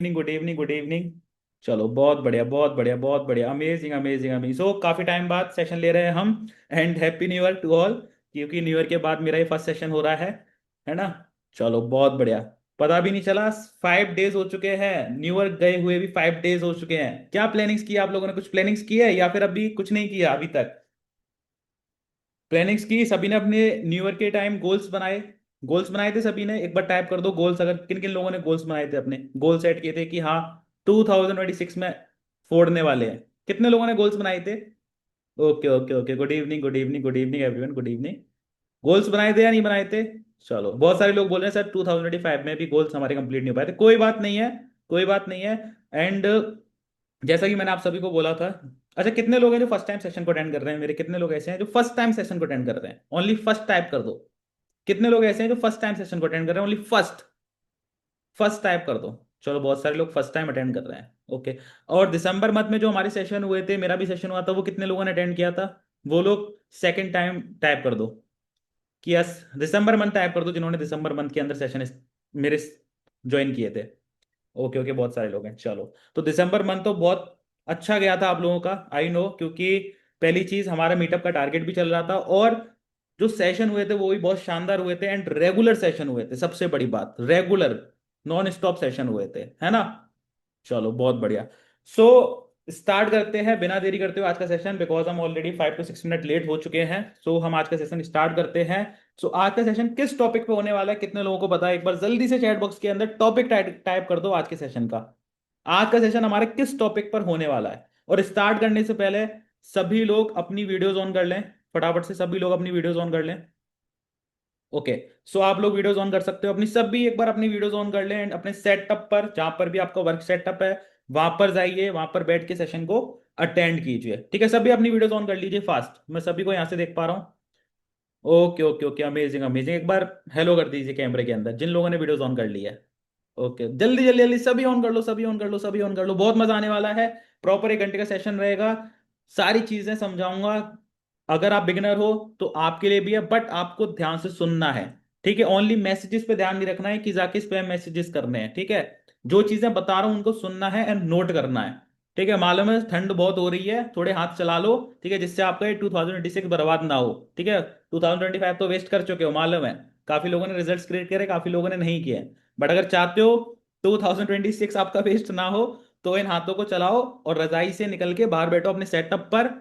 Evening, good evening, good evening. चलो बहुत बढ़िया, बहुत बढ़िया, बहुत बढ़िया, अमेजिंग, अमेजिंग, अमेजिंग। सो काफी टाइम बाद सेशन ले रहे हैं हम। And happy new year to all. क्योंकि न्यू ईयर के बाद मेरा ही फर्स्ट सेशन हो रहा है ना। चलो बहुत बढ़िया। पता भी नहीं चला 5 डेज हो चुके हैं, न्यू ईयर गए हुए भी 5 डेज हो चुके हैं। क्या प्लानिंग्स किया आप लोगों ने? कुछ प्लानिंग्स की है या फिर अभी कुछ नहीं किया अभी तक? प्लानिंग्स की सभी ने अपने न्यू ईयर के टाइम गोल्स बनाए? गोल्स बनाए थे सभी ने? एक बार टाइप कर दो गोल्स, अगर किन किन लोगों ने गोल्स बनाए थे, अपने गोल सेट किए थे कि हाँ 2026 में फोड़ने वाले हैं। कितने लोगों ने गोल्स बनाए थे? Okay, okay, okay. Good evening, good evening, good evening everyone, good evening. Goals बनाए थे या नहीं बनाए थे? चलो बहुत सारे लोग बोल रहे हैं सर 2025 में भी गोल्स हमारे कंप्लीट नहीं हो पाए थे। कोई बात नहीं है, कोई बात नहीं है। एंड जैसा कि मैंने आप सभी को बोला था। अच्छा, कितने लोग हैं जो फर्स्ट टाइम सेशन को अटेंड कर रहे हैं? मेरे कितने लोग ऐसे हैं जो फर्स्ट टाइम सेशन को अटेंड कर रहे हैं? ओनली फर्स्ट टाइप कर दो। कितने लोग ऐसे हैं जो फर्स्ट टाइम सेशन को अटेंड कर रहे हैं? Only first. फर्स्ट टाइप कर दो। चलो बहुत सारे लोग फर्स्ट टाइम अटेंड कर रहे हैं। ओके। और दिसंबर मंथ में जो हमारे सेशन हुए थे, मेरा भी सेशन हुआ था, वो कितने लोगों ने अटेंड किया था? वो लोग सेकंड टाइम टाइप कर दो कि यस, दिसंबर मंथ टाइप कर दो जिन्होंने दिसंबर मंथ के अंदर सेशन मेरे ज्वाइन किए थे। ओके, ओके, बहुत सारे लोग हैं। चलो तो दिसंबर मंथ तो बहुत अच्छा गया था आप लोगों का, आई नो। क्योंकि पहली चीज, हमारा मीटअप का टारगेट भी चल रहा था, और जो सेशन हुए थे वो भी बहुत शानदार हुए थे। एंड रेगुलर सेशन हुए थे, सबसे बड़ी बात, रेगुलर नॉन स्टॉप सेशन हुए थे, है ना। चलो बहुत बढ़िया। सो स्टार्ट करते हैं बिना देरी करते हुए आज का सेशन, बिकॉज हम ऑलरेडी 5 to 6 मिनट लेट हो चुके हैं। सो हम आज का सेशन स्टार्ट करते हैं। सो आज का सेशन किस टॉपिक पे होने वाला है, कितने लोगों को पता है? एक बार जल्दी से चैट बॉक्स के अंदर टॉपिक टाइप कर दो आज के सेशन का। आज का सेशन हमारे किस टॉपिक पर होने वाला है? और स्टार्ट करने से पहले सभी लोग अपनी वीडियोज ऑन कर लें। फटाफट से सभी लोग अपनी वीडियोज ऑन कर लें। ओके। सो आप लोग वीडियोज ऑन कर सकते हो अपनी, सभी एक बार अपनी वीडियोज ऑन कर लें। एंड अपने सेटअप पर, जहां पर भी आपका वर्क सेटअप है, वहां पर जाइए, वहां पर बैठ के सेशन को अटेंड कीजिए। ठीक है, सभी अपनी वीडियोज ऑन कर लीजिए फास्ट। मैं सभी को यहां से देख पा रहा हूँ। Okay, okay, okay, amazing, amazing. एक बार हेलो कर दीजिए कैमरे के अंदर जिन लोगों ने वीडियोज ऑन कर ली है। ओके, जल्दी जल्दी जल्दी सभी ऑन कर लो, सभी ऑन कर लो, सभी ऑन कर लो। बहुत मजा आने वाला है। प्रॉपर 1 घंटे का सेशन रहेगा। सारी चीजें समझाऊंगा। अगर आप बिगिनर हो तो आपके लिए भी है, बट आपको ध्यान से सुनना है। ठीक है, ओनली मैसेजेस पे ध्यान नहीं रखना है कि जाके स्पैम मैसेजेस करने हैं। ठीक है, जो चीजें बता रहा हूं उनको सुनना है एंड नोट करना है। ठीक है, मालूम है ठंड बहुत हो रही है, थोड़े हाथ चला लो। ठीक है, जिससे आपका ये 2026 बर्बाद ना हो। ठीक है, 2025 तो वेस्ट कर चुके हो, मालूम है। काफी लोगों ने रिजल्ट्स क्रिएट करे, काफी लोगों ने नहीं किए। बट अगर चाहते हो 2026 आपका वेस्ट ना हो, तो इन हाथों को चलाओ और रजाई से निकल के बाहर बैठो अपने सेटअप पर।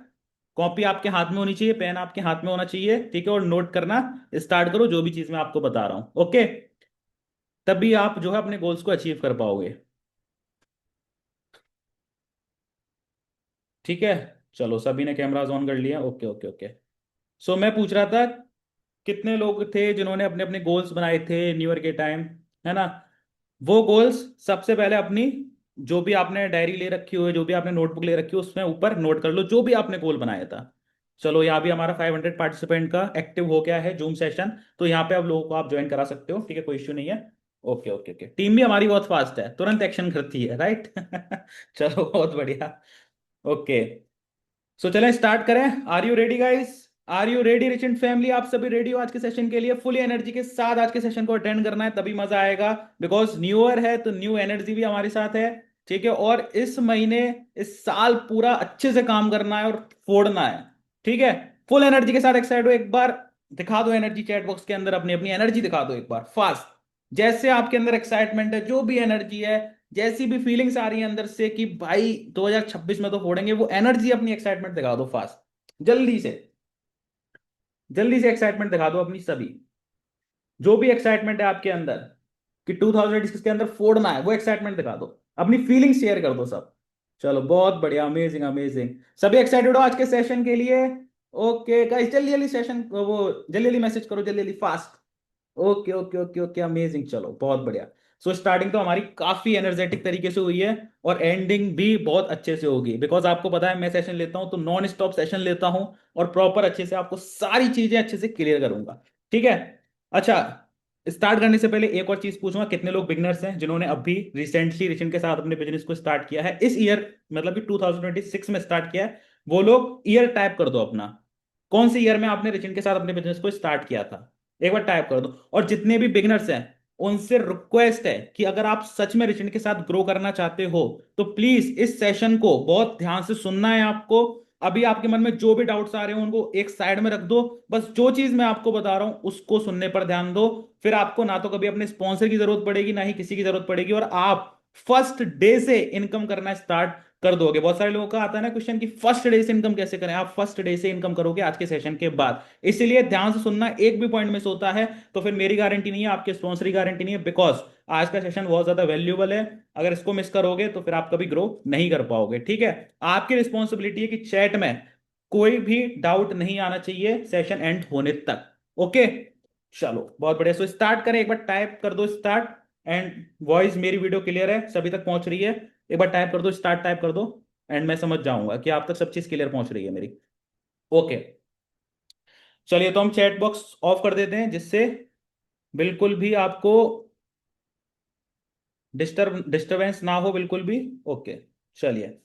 कॉपी आपके हाथ में होनी चाहिए, पेन आपके हाथ में होना चाहिए। ठीक है, और नोट करना स्टार्ट करो जो भी चीज मैं आपको बता रहा हूं। ओके, तभी आप जो है अपने गोल्स को अचीव कर पाओगे। ठीक है, चलो सभी ने कैमराज ऑन कर लिया। Okay, okay, okay. सो मैं पूछ रहा था, कितने लोग थे जिन्होंने अपने अपने गोल्स बनाए थे न्यू ईयर के टाइम, है ना। वो गोल्स सबसे पहले अपनी, जो भी आपने डायरी ले रखी हो, जो भी आपने नोटबुक ले रखी हो, उसमें ऊपर नोट कर लो जो भी आपने गोल बनाया था। चलो यहाँ भी हमारा 500 पार्टिसिपेंट का एक्टिव हो गया है जूम सेशन। तो यहाँ पे अब लोगों को आप ज्वाइन करा सकते हो। ठीक है, कोई इश्यू नहीं है। Okay, okay, okay. टीम भी हमारी बहुत फास्ट है, तुरंत एक्शन करती है, राइट। चलो बहुत बढ़िया। ओके, सो चलें स्टार्ट करें। Are you ready guys? Are you ready rich and family? आप सभी रेडी हो आज के सेशन के लिए? फुली एनर्जी के साथ आज के सेशन को अटेंड करना है, तभी मजा आएगा। बिकॉज न्यू ईयर है तो न्यू एनर्जी भी हमारे साथ है। ठीक है, और इस महीने, इस साल पूरा अच्छे से काम करना है और फोड़ना है। ठीक है, फुल एनर्जी के साथ एक्साइट हो? एक बार दिखा दो एनर्जी चैट बॉक्स के अंदर, अपनी अपनी एनर्जी दिखा दो एक बार फास्ट। जैसे आपके अंदर एक्साइटमेंट है, जो भी एनर्जी है, जैसी भी फीलिंग्स आ रही है अंदर से कि भाई 2026 में तो फोड़ेंगे, वो एनर्जी अपनी एक्साइटमेंट दिखा दो फास्ट। जल्दी से, जल्दी से एक्साइटमेंट दिखा दो अपनी सभी। जो भी एक्साइटमेंट है आपके अंदर कि 2026 के अंदर फोड़ना है, वो एक्साइटमेंट दिखा दो। अपनी फीलिंग्स शेयर कर दो सब। चलो बहुत बढ़िया, अमेजिंग, अमेजिंग। सभी एक्साइटेड हो आज के सेशन के लिए? ओके गाइस, जल्दी जल्दी सेशन वो, जल्दी जल्दी मैसेज करो, जल्दी जल्दी fast. Okay, okay, okay, okay, amazing. चलो बहुत बढ़िया। सो स्टार्टिंग तो हमारी काफी एनर्जेटिक तरीके से हुई है, और एंडिंग भी बहुत अच्छे से होगी। बिकॉज आपको पता है मैं सेशन लेता हूं तो नॉन स्टॉप सेशन लेता हूं, और प्रॉपर अच्छे से आपको सारी चीजें अच्छे से क्लियर करूंगा। ठीक है। अच्छा, स्टार्ट करने से पहले एक और चीज पूछूंगा, कितने लोग बिगनर्स हैं जिन्होंने अभी रिसेंटली रिचन के साथ अपने बिजनेस को स्टार्ट किया है इस ईयर, मतलब कि 2026 में स्टार्ट किया है? वो लोग ईयर टाइप कर दो अपना। कौन से ईयर में आपने रिचन के साथ अपने बिजनेस को स्टार्ट किया था? एक बार टाइप कर दो। और जितने भी बिगनर्स हैं, उनसे रिक्वेस्ट है कि अगर आप सच में रिचेंट के साथ ग्रो करना चाहते हो तो प्लीज इस सेशन को बहुत ध्यान से सुनना है आपको। अभी आपके मन में जो भी डाउट्स आ रहे हो उनको एक साइड में रख दो। बस जो चीज मैं आपको बता रहा हूं उसको सुनने पर ध्यान दो। फिर आपको ना तो कभी अपने स्पॉन्सर की जरूरत पड़ेगी ना ही किसी की जरूरत पड़ेगी, और आप फर्स्ट डे से इनकम करना स्टार्ट कर दोगे। बहुत सारे लोगों का आता है ना क्वेश्चन कि फर्स्ट डे से इनकम कैसे करें। आप फर्स्ट डे से इनकम करोगे आज के सेशन के बाद। इसीलिए ध्यान से सुनना, एक भी पॉइंट मिस होता है तो फिर मेरी गारंटी नहीं है, आपके स्पॉन्सर की गारंटी नहीं है, बिकॉज आज का सेशन बहुत ज्यादा वैल्यूबल है। अगर इसको मिस करोगे तो फिर आप कभी ग्रो नहीं कर पाओगे। ठीक है, आपकी रिस्पॉन्सिबिलिटी है कि चैट में कोई भी डाउट नहीं आना चाहिए सेशन एंड होने तक। ओके, चलो बहुत बढ़िया। सो स्टार्ट करें, एक बार टाइप कर दो स्टार्ट। एंड वॉइस मेरी वीडियो क्लियर है, सभी तक पहुंच रही है? एक बार टाइप कर दो स्टार्ट, टाइप कर दो। एंड मैं समझ जाऊंगा कि आप तक सब चीज क्लियर पहुंच रही है मेरी। ओके, चलिए तो हम चैट बॉक्स ऑफ कर देते हैं जिससे बिल्कुल भी आपको डिस्टरबेंस ना हो बिल्कुल भी। ओके, चलिए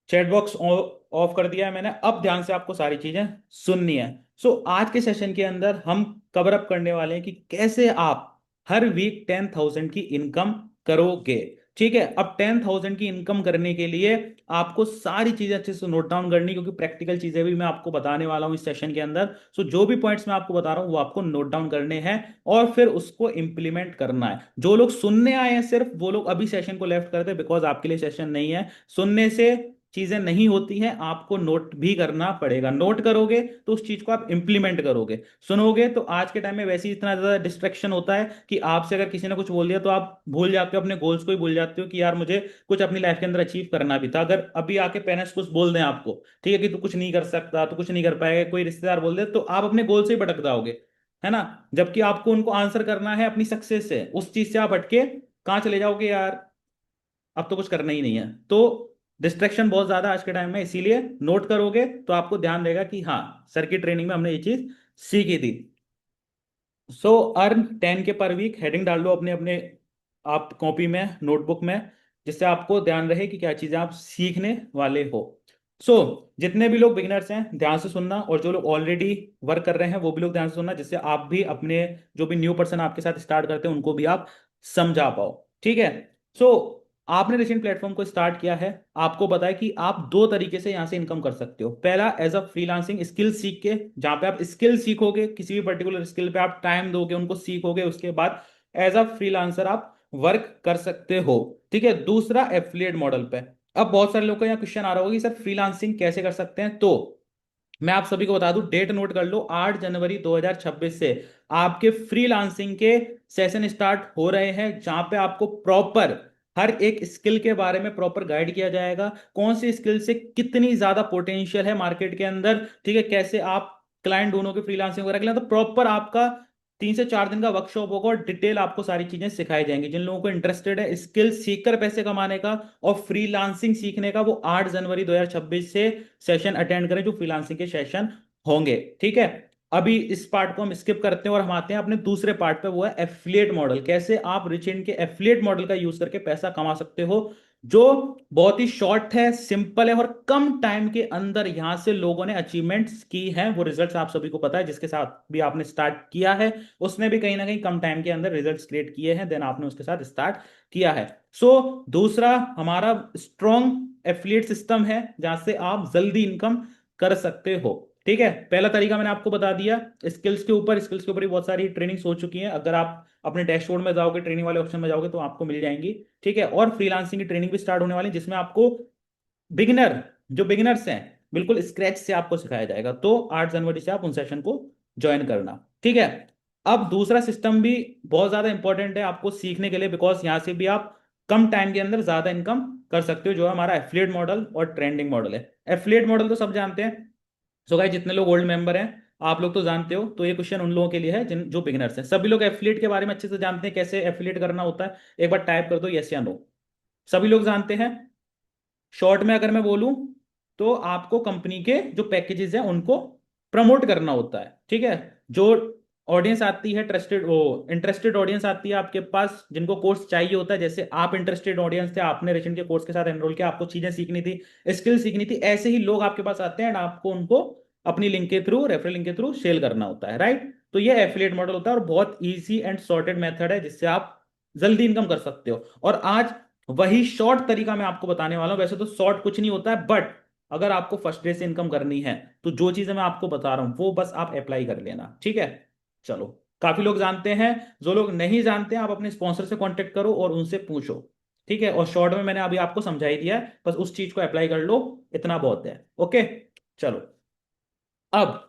चैट बॉक्स ऑफ कर दिया है मैंने। अब ध्यान से आपको सारी चीजें सुननी है। सो आज के सेशन के अंदर हम कवर अप करने वाले हैं कि कैसे आप हर वीक 10,000 की इनकम करोगे। ठीक है, अब 10,000 की इनकम करने के लिए आपको सारी चीजें अच्छे से नोट डाउन करनी, क्योंकि प्रैक्टिकल चीजें भी मैं आपको बताने वाला हूं इस सेशन के अंदर। सो जो भी पॉइंट्स मैं आपको बता रहा हूं वो आपको नोट डाउन करने हैं और फिर उसको इंप्लीमेंट करना है। जो लोग सुनने आए हैं सिर्फ वो लोग अभी सेशन को लेफ्ट कर दे, बिकॉज आपके लिए सेशन नहीं है। सुनने से चीजें नहीं होती हैं, आपको नोट भी करना पड़ेगा। नोट करोगे तो उस चीज को आप इंप्लीमेंट करोगे। सुनोगे तो आज के टाइम में वैसे ही इतना ज्यादा डिस्ट्रैक्शन होता है कि आपसे अगर किसी ने कुछ बोल दिया तो आप भूल जाते हो, अपने गोल्स को ही भूल जाते हो कि यार मुझे कुछ अपनी लाइफ के अंदर अचीव करना भी था। अगर अभी आके पेरेंट्स कुछ बोल दें आपको, ठीक है, कि तू कुछ नहीं कर सकता, तू कुछ नहीं कर पाएगा, कोई रिश्तेदार बोल दे, तो आप अपने गोल से ही भटक जाओगे, है ना। जबकि आपको उनको आंसर करना है अपनी सक्सेस से, उस चीज से आप हटके कहाँ चले जाओगे यार, अब तो कुछ करना ही नहीं है। तो डिस्ट्रैक्शन बहुत ज्यादा आज के टाइम में, इसीलिए नोट करोगे तो आपको ध्यान रहेगा कि हाँ सर की ट्रेनिंग में हमने ये चीज सीखी थी। सो अर्न 10 के पर वीक हेडिंग डाल लो अपने अपने आप कॉपी में, नोटबुक में, जिससे आपको ध्यान रहे कि क्या चीजें आप सीखने वाले हो। सो जितने भी लोग बिगिनर्स हैं ध्यान से सुनना, और जो लोग ऑलरेडी वर्क कर रहे हैं वो भी लोग ध्यान से सुनना, जिससे आप भी अपने जो भी न्यू पर्सन आपके साथ स्टार्ट करते हैं उनको भी आप समझा पाओ। ठीक है, सो आपने रिसेंट प्लेटफॉर्म को स्टार्ट किया है, आपको पता है कि आप दो तरीके से यहां से इनकम कर सकते हो। पहला एज अ फ्रीलांसिंग स्किल सीख के, जहां पे आप स्किल सीखोगे, किसी भी पर्टिकुलर स्किल पे आप टाइम दोगे, उनको सीखोगे, उसके बाद एज अ फ्रीलांसर आप वर्क कर सकते हो। ठीक है, दूसरा एफिलिएट मॉडल पे। अब बहुत सारे लोगों का यहाँ क्वेश्चन आ रहा होगा कि सर फ्रीलांसिंग कैसे कर सकते हैं, तो मैं आप सभी को बता दूं, डेट नोट कर लो, 8 जनवरी 2026 से आपके फ्रीलांसिंग के सेशन स्टार्ट हो रहे हैं, जहां पे आपको प्रॉपर हर एक स्किल के बारे में प्रॉपर गाइड किया जाएगा। कौन सी स्किल से कितनी ज्यादा पोटेंशियल है मार्केट के अंदर, ठीक है, कैसे आप क्लाइंट ढूंढोगे फ्रीलांसिंग वगैरह के लिए। तो प्रॉपर आपका 3 से 4 दिन का वर्कशॉप होगा और डिटेल आपको सारी चीजें सिखाई जाएंगी। जिन लोगों को इंटरेस्टेड है स्किल सीखकर पैसे कमाने का और फ्रीलांसिंग सीखने का, वो 8 जनवरी 2026 से सेशन अटेंड करें जो फ्रीलांसिंग के सेशन होंगे। ठीक है, अभी इस पार्ट को हम स्किप करते हैं और हम आते हैं अपने दूसरे पार्ट पे, वो है एफिलिएट मॉडल। कैसे आप रिचेन के एफिलिएट मॉडल का यूज करके पैसा कमा सकते हो, जो बहुत ही शॉर्ट है, सिंपल है, और कम टाइम के अंदर यहां से लोगों ने अचीवमेंट्स की हैं। वो रिजल्ट्स आप सभी को पता है, जिसके साथ भी आपने स्टार्ट किया है उसने भी कहीं ना कहीं कम टाइम के अंदर रिजल्ट्स क्रिएट किए हैं, देन आपने उसके साथ स्टार्ट किया है। सो दूसरा हमारा स्ट्रॉन्ग एफिलिएट सिस्टम है जहां से आप जल्दी इनकम कर सकते हो। ठीक है, पहला तरीका मैंने आपको बता दिया स्किल्स के ऊपर। स्किल्स के ऊपर ही बहुत सारी ट्रेनिंग्स हो चुकी हैं, अगर आप अपने डैशबोर्ड में जाओगे, ट्रेनिंग वाले ऑप्शन में जाओगे तो आपको मिल जाएंगी। ठीक है, और फ्रीलांसिंग की ट्रेनिंग भी स्टार्ट होने वाली है, जिसमें आपको बिगिनर, जो बिगिनर्स हैं, बिल्कुल स्क्रैच से आपको सिखाया जाएगा। तो 8 जनवरी से आप उन सेशन को ज्वाइन करना। ठीक है, अब दूसरा सिस्टम भी बहुत ज्यादा इंपॉर्टेंट है आपको सीखने के लिए, बिकॉज यहां से भी आप कम टाइम के अंदर ज्यादा इनकम कर सकते हो, जो है हमारा एफिलिएट मॉडल और ट्रेंडिंग मॉडल है। एफिलिएट मॉडल तो सब जानते हैं। सो गाइस जितने लोग ओल्ड मेंबर हैं आप लोग तो जानते हो, तो ये क्वेश्चन उन लोगों के लिए है जिन जो बिगिनर्स हैं। सभी लोग एफिलिएट के बारे में अच्छे से जानते हैं, कैसे एफिलिएट करना होता है। एक बार टाइप कर दो यस या नो। सभी लोग जानते हैं। शॉर्ट में अगर मैं बोलूं तो आपको कंपनी के जो पैकेजेस हैं उनको प्रमोट करना होता है। ठीक है, जो ऑडियंस आती है, ट्रस्टेड वो इंटरेस्टेड ऑडियंस आती है आपके पास, जिनको कोर्स चाहिए होता है, जैसे आप इंटरेस्टेड ऑडियंस थे, आपने रेशन के कोर्स के साथ एनरोल किया, आपको चीजें सीखनी थी, स्किल सीखनी थी, ऐसे ही लोग आपके पास आते हैं एंड आपको उनको अपनी लिंक के थ्रू, रेफरल लिंक के थ्रू सेल करना होता है, राइट। तो ये एफिलिएट मॉडल होता है और बहुत इजी एंड सॉर्टेड मेथड है जिससे आप जल्दी इनकम कर सकते हो। और आज वही शॉर्ट तरीका मैं आपको बताने वाला हूं। वैसे तो शॉर्ट कुछ नहीं होता है, बट अगर आपको फर्स्ट डे से इनकम करनी है तो जो चीजें मैं आपको बता रहा हूं वो बस आप अप्लाई कर लेना, ठीक है। चलो, काफी लोग जानते हैं, जो लोग नहीं जानते हैं आप अपने स्पॉन्सर से कांटेक्ट करो और उनसे पूछो, ठीक है। और शॉर्ट में मैंने अभी आपको समझा ही दिया है, बस उस चीज को अप्लाई कर लो, इतना बहुत है। ओके, चलो, अब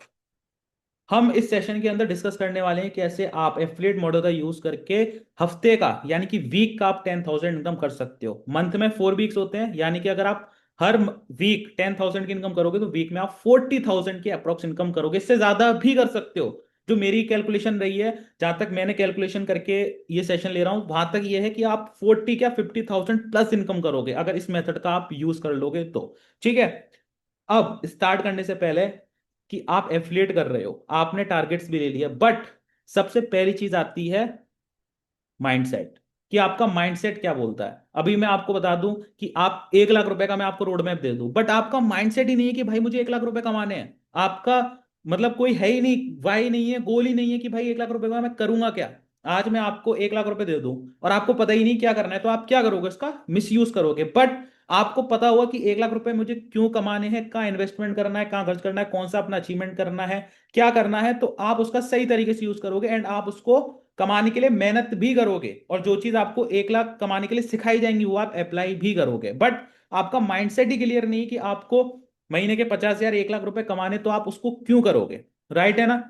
हम इस सेशन के अंदर डिस्कस करने वाले हैं कैसे आप एफिलिएट मॉडल का यूज करके हफ्ते का यानी कि वीक का आप 10,000 इनकम कर सकते हो। मंथ में 4 वीक्स होते हैं, यानी कि अगर आप हर वीक 10,000 की इनकम करोगे तो वीक में आप 40,000 की अप्रोक्स इनकम करोगे। इससे ज्यादा भी कर सकते हो। जो मेरी कैलकुलेशन रही है, जहां तक मैंने कैलकुलेशन करके ये सेशन ले रहा हूं, वहां तक ये है कि आप 40 क्या 50,000 प्लस इनकम करोगे अगर इस मेथड का आप यूज कर लोगे तो, ठीक है। अब स्टार्ट करने से पहले, कि आप एफिलिएट कर रहे हो, आपने टारगेट्स भी ले लिया, बट सबसे पहली चीज आती है माइंडसेट, कि आपका माइंडसेट क्या बोलता है। अभी मैं आपको बता दूं कि आप 1 लाख रुपए का मैं आपको रोड मैप दे दूं, बट आपका माइंडसेट ही नहीं है कि भाई मुझे 1 लाख रुपए कमाने हैं। आपका मतलब कोई है ही नहीं, वाई नहीं है, गोल ही नहीं है कि भाई 1 लाख रुपए का मैं करूंगा क्या। आज मैं आपको 1 लाख रुपए दे दूं और आपको पता ही नहीं क्या करना है, तो आप क्या करोगे, उसका मिस यूज करोगे। बट आपको पता होगा कि 1 लाख रुपए मुझे क्यों कमाने हैं, कहाँ इन्वेस्टमेंट करना है, कहाँ खर्च करना है, कौन सा अपना अचीवमेंट करना है, क्या करना है, तो आप उसका सही तरीके से यूज करोगे एंड आप उसको कमाने के लिए मेहनत भी करोगे। और जो चीज आपको 1 लाख कमाने के लिए सिखाई जाएंगी वो आप अप्लाई भी करोगे। बट आपका माइंडसेट ही क्लियर नहीं कि आपको महीने के 50,000 1 लाख रुपए कमाने, तो आप उसको क्यों करोगे, राइट है ना।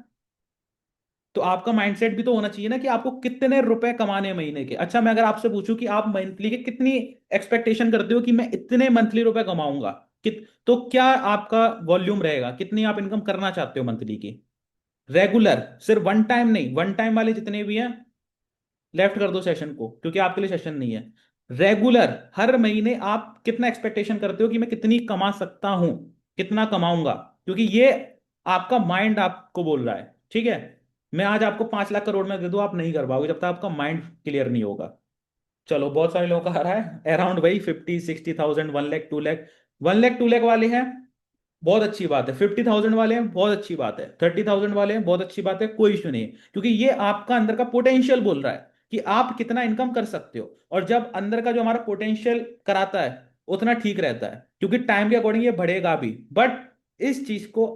तो आपका माइंडसेट भी तो होना चाहिए ना कि आपको कितने रुपए कमाने हैं महीने के। अच्छा, मैं अगर आपसे पूछूं कि आप मंथली के कितनी एक्सपेक्टेशन करते हो कि मैं इतने मंथली रुपए कमाऊंगा, तो क्या आपका वॉल्यूम रहेगा, कितनी आप इनकम करना चाहते हो मंथली की, रेगुलर, सिर्फ वन टाइम नहीं, वन टाइम वाले जितने भी हैं लेफ्ट कर दो सेशन को, क्योंकि आपके लिए सेशन नहीं है। रेगुलर हर महीने आप कितना एक्सपेक्टेशन करते हो कि मैं कितनी कमा सकता हूं, कितना कमाऊंगा, क्योंकि ये आपका माइंड आपको बोल रहा है, ठीक है। मैं आज आपको 5 लाख करोड़ में दे दूं, आप नहीं कर पाओगे जब तक आपका माइंड क्लियर नहीं होगा। चलो, बहुत सारे लोगों का आ रहा है अराउंड भाई 50-60,000, 1 लाख 2 लाख, 1 लाख 2 लाख वाले हैं, बहुत अच्छी बात है। 50,000 वाले हैं, बहुत अच्छी बात है। 30,000 वाले हैं, बहुत अच्छी बात है, कोई इशू नहीं है, क्योंकि ये आपका अंदर का पोटेंशियल बोल रहा है कि आप कितना इनकम कर सकते हो। और जब अंदर का जो हमारा पोटेंशियल कराता है उतना ठीक रहता है, क्योंकि टाइम के अकॉर्डिंग ये बढ़ेगा भी। बट इस चीज को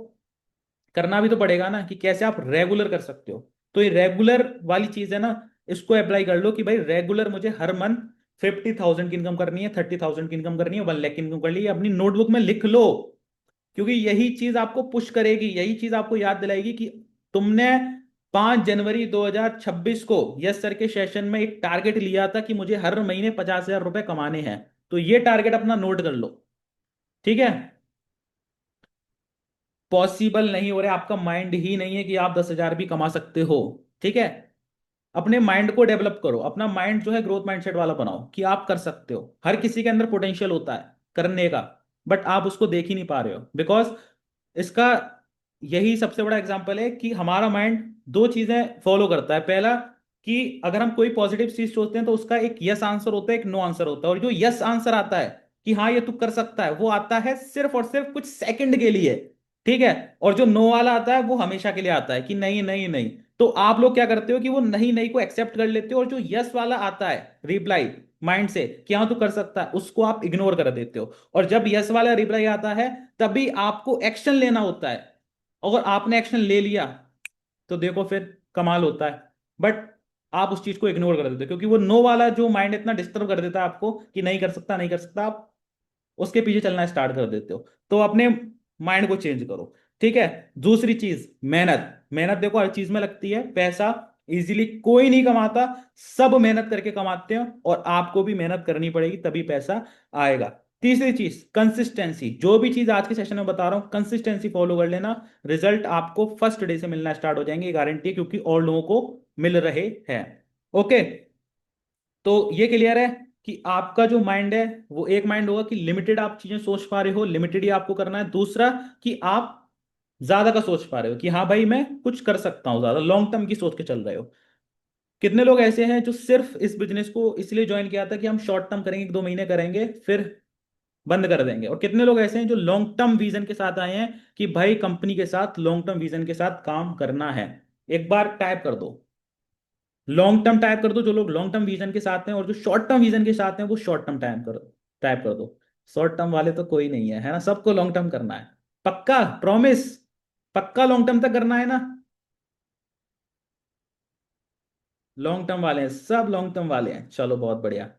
करना भी तो पड़ेगा ना कि कैसे आप रेगुलर कर सकते हो। तो ये रेगुलर वाली चीज है ना, इसको अप्लाई कर लो कि भाई रेगुलर मुझे हर मंथ 50,000 की इनकम करनी है, 30,000 की इनकम करनी है, 1 लाख की इनकम करनी है, अपनी नोटबुक में लिख लो। क्योंकि यही चीज आपको पुश करेगी, यही चीज आपको याद दिलाएगी कि तुमने 5 जनवरी 2026 को यस सर के सेशन में एक टारगेट लिया था कि मुझे हर महीने 50,000 रुपए कमाने हैं। तो ये टारगेट अपना नोट कर लो, ठीक है। पॉसिबल नहीं हो रहा, आपका माइंड ही नहीं है कि आप 10,000 भी कमा सकते हो, ठीक है। अपने माइंड को डेवलप करो, अपना माइंड जो है ग्रोथ माइंडसेट वाला बनाओ कि आप कर सकते हो। हर किसी के अंदर पोटेंशियल होता है करने का, बट आप उसको देख ही नहीं पा रहे हो। बिकॉज इसका यही सबसे बड़ा एग्जांपल है कि हमारा माइंड दो चीजें फॉलो करता है। पहला, कि अगर हम कोई पॉजिटिव चीज सोचते हैं तो उसका एक यस आंसर होता है, एक नो आंसर होता है। और जो यस आंसर आता है कि हाँ ये तू कर सकता है, वो आता है सिर्फ और सिर्फ कुछ सेकंड के लिए, ठीक है। और जो नो वाला आता है वो हमेशा के लिए आता है कि नहीं नहीं नहीं। तो आप लोग क्या करते हो कि वो नहीं नहीं को एक्सेप्ट कर लेते हो, और जो यस वाला आता है रिप्लाई माइंड से कि हाँ तू कर सकता है, उसको आप इग्नोर कर देते हो। और जब यस वाला रिप्लाई आता है तभी आपको एक्शन लेना होता है। अगर आपने एक्शन ले लिया तो देखो फिर कमाल होता है। बट आप उस चीज को इग्नोर कर देते हो, क्योंकि वो नो वाला जो माइंड इतना डिस्टर्ब कर देता है आपको कि नहीं कर सकता नहीं कर सकता, आप उसके पीछे चलना स्टार्ट कर देते हो। तो अपने माइंड को चेंज करो, ठीक है। दूसरी चीज, मेहनत। मेहनत देखो हर चीज में लगती है, पैसा इजीली कोई नहीं कमाता, सब मेहनत करके कमाते हैं, और आपको भी मेहनत करनी पड़ेगी तभी पैसा आएगा। तीसरी चीज, कंसिस्टेंसी। जो भी चीज आज के सेशन में बता रहा हूं कंसिस्टेंसी फॉलो कर लेना, रिजल्ट आपको फर्स्ट डे से मिलना स्टार्ट हो जाएंगे, गारंटी है, क्योंकि और लोगों को मिल रहे हैं। ओके, तो ये क्लियर है कि आपका जो माइंड है वो एक माइंड होगा कि लिमिटेड आप चीजें सोच पा रहे हो, लिमिटेड ही आपको करना है। दूसरा, कि आप ज्यादा का सोच पा रहे हो कि हाँ भाई मैं कुछ कर सकता हूं, ज्यादा लॉन्ग टर्म की सोच के चल रहे हो। कितने लोग ऐसे हैं जो सिर्फ इस बिजनेस को इसलिए ज्वाइन किया था कि हम शॉर्ट टर्म करेंगे, 1-2 महीने करेंगे फिर बंद कर देंगे। और कितने लोग ऐसे हैं जो लॉन्ग टर्म विजन के साथ आए हैं कि भाई कंपनी के साथ लॉन्ग टर्म विजन के साथ काम करना है। एक बार टाइप कर दो, लॉन्ग टर्म टाइप कर दो, जो लोग लॉन्ग टर्म विजन के साथ हैं, और जो शॉर्ट टर्म विजन के साथ हैं वो शॉर्ट टर्म टाइप कर दो। शॉर्ट टर्म वाले तो कोई नहीं है, है ना, सबको लॉन्ग टर्म करना है। पक्का प्रॉमिस, पक्का लॉन्ग टर्म तक करना है ना। लॉन्ग टर्म वाले हैं, सब लॉन्ग टर्म वाले हैं, चलो बहुत बढ़िया।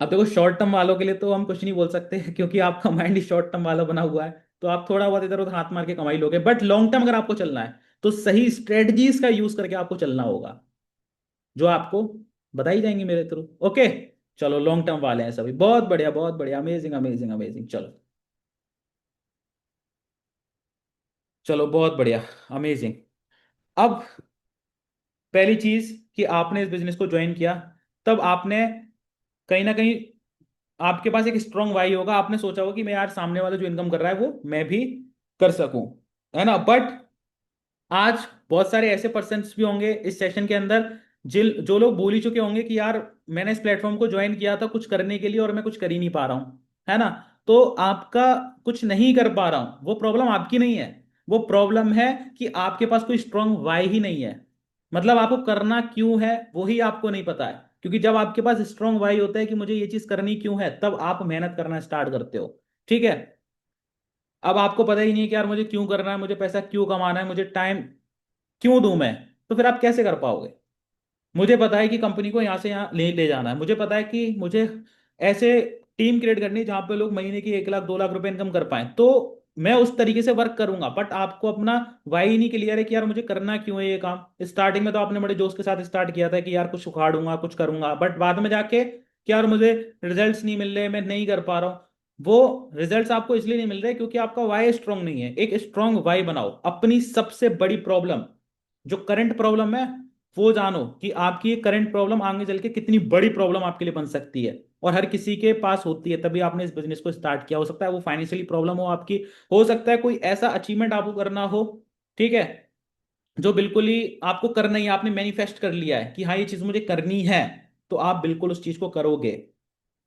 अब देखो शॉर्ट टर्म वालों के लिए तो हम कुछ नहीं बोल सकते क्योंकि आपका माइंड ही शॉर्ट टर्म वाला बना हुआ है, तो आप थोड़ा बहुत इधर उधर हाथ मार के कमाई लोगे, बट लॉन्ग टर्म अगर आपको चलना है तो सही स्ट्रेटजीज का यूज करके आपको चलना होगा, जो आपको बताई जाएंगी मेरे थ्रू। ओके, चलो लॉन्ग टर्म वाले हैं सभी, बहुत बढ़िया बहुत बढ़िया, अमेजिंग अमेजिंग अमेजिंग। चलो चलो बहुत बढ़िया, अमेजिंग। अब पहली चीज कि आपने इस बिजनेस को ज्वाइन किया, तब आपने कहीं ना कहीं, आपके पास एक स्ट्रांग वाई होगा, आपने सोचा होगा कि मैं यार सामने वाला जो इनकम कर रहा है वो मैं भी कर सकूं, है ना। बट आज बहुत सारे ऐसे पर्सन्स भी होंगे इस सेशन के अंदर, जिल जो लोग बोल ही चुके होंगे कि यार मैंने इस प्लेटफॉर्म को ज्वाइन किया था कुछ करने के लिए और मैं कुछ कर ही नहीं पा रहा हूं, है ना। तो आपका कुछ नहीं कर पा रहा हूं, वो प्रॉब्लम आपकी नहीं है, वो प्रॉब्लम है कि आपके पास कोई स्ट्रांग वाई ही नहीं है। मतलब आपको करना क्यों है वो ही आपको नहीं पता है, क्योंकि जब आपके पास स्ट्रांग वाई होता है कि मुझे ये चीज करनी क्यों है, तब आप मेहनत करना स्टार्ट करते हो। ठीक है। अब आपको पता ही नहीं है कि यार मुझे क्यों करना है, मुझे पैसा क्यों कमाना है, मुझे टाइम क्यों दूं मैं, तो फिर आप कैसे कर पाओगे। मुझे पता है कि कंपनी को यहाँ से यहाँ ले ले जाना है, मुझे पता है कि मुझे ऐसे टीम क्रिएट करनी है जहां पे लोग महीने की 1 लाख 2 लाख रुपए इनकम कर पाए, तो मैं उस तरीके से वर्क करूंगा। बट आपको अपना वाई नहीं क्लियर है कि यार मुझे करना क्यों है ये काम। स्टार्टिंग में तो आपने बड़े जोश के साथ स्टार्ट किया था कि यार कुछ उखाड़ूंगा कुछ करूंगा, बट बाद में जाके कि यार मुझे रिजल्ट्स नहीं मिल रहे, मैं नहीं कर पा रहा हूँ। वो रिजल्ट्स आपको इसलिए नहीं मिल रहे क्योंकि आपका वाई स्ट्रांग नहीं है। एक स्ट्रांग वाई बनाओ, अपनी सबसे बड़ी प्रॉब्लम, जो करंट प्रॉब्लम है वो जानो कि आपकी करंट प्रॉब्लम आगे चल के कितनी बड़ी प्रॉब्लम आपके लिए बन सकती है, और हर किसी के पास होती है, तभी आपने इस बिजनेस को स्टार्ट किया। हो सकता है वो फाइनेंशियली प्रॉब्लम हो आपकी, हो सकता है कोई ऐसा अचीवमेंट आपको करना हो, ठीक है, जो बिल्कुल ही आपको करना ही है, आपने मैनिफेस्ट कर लिया है कि हाँ ये चीज मुझे करनी है, तो आप बिल्कुल उस चीज को करोगे।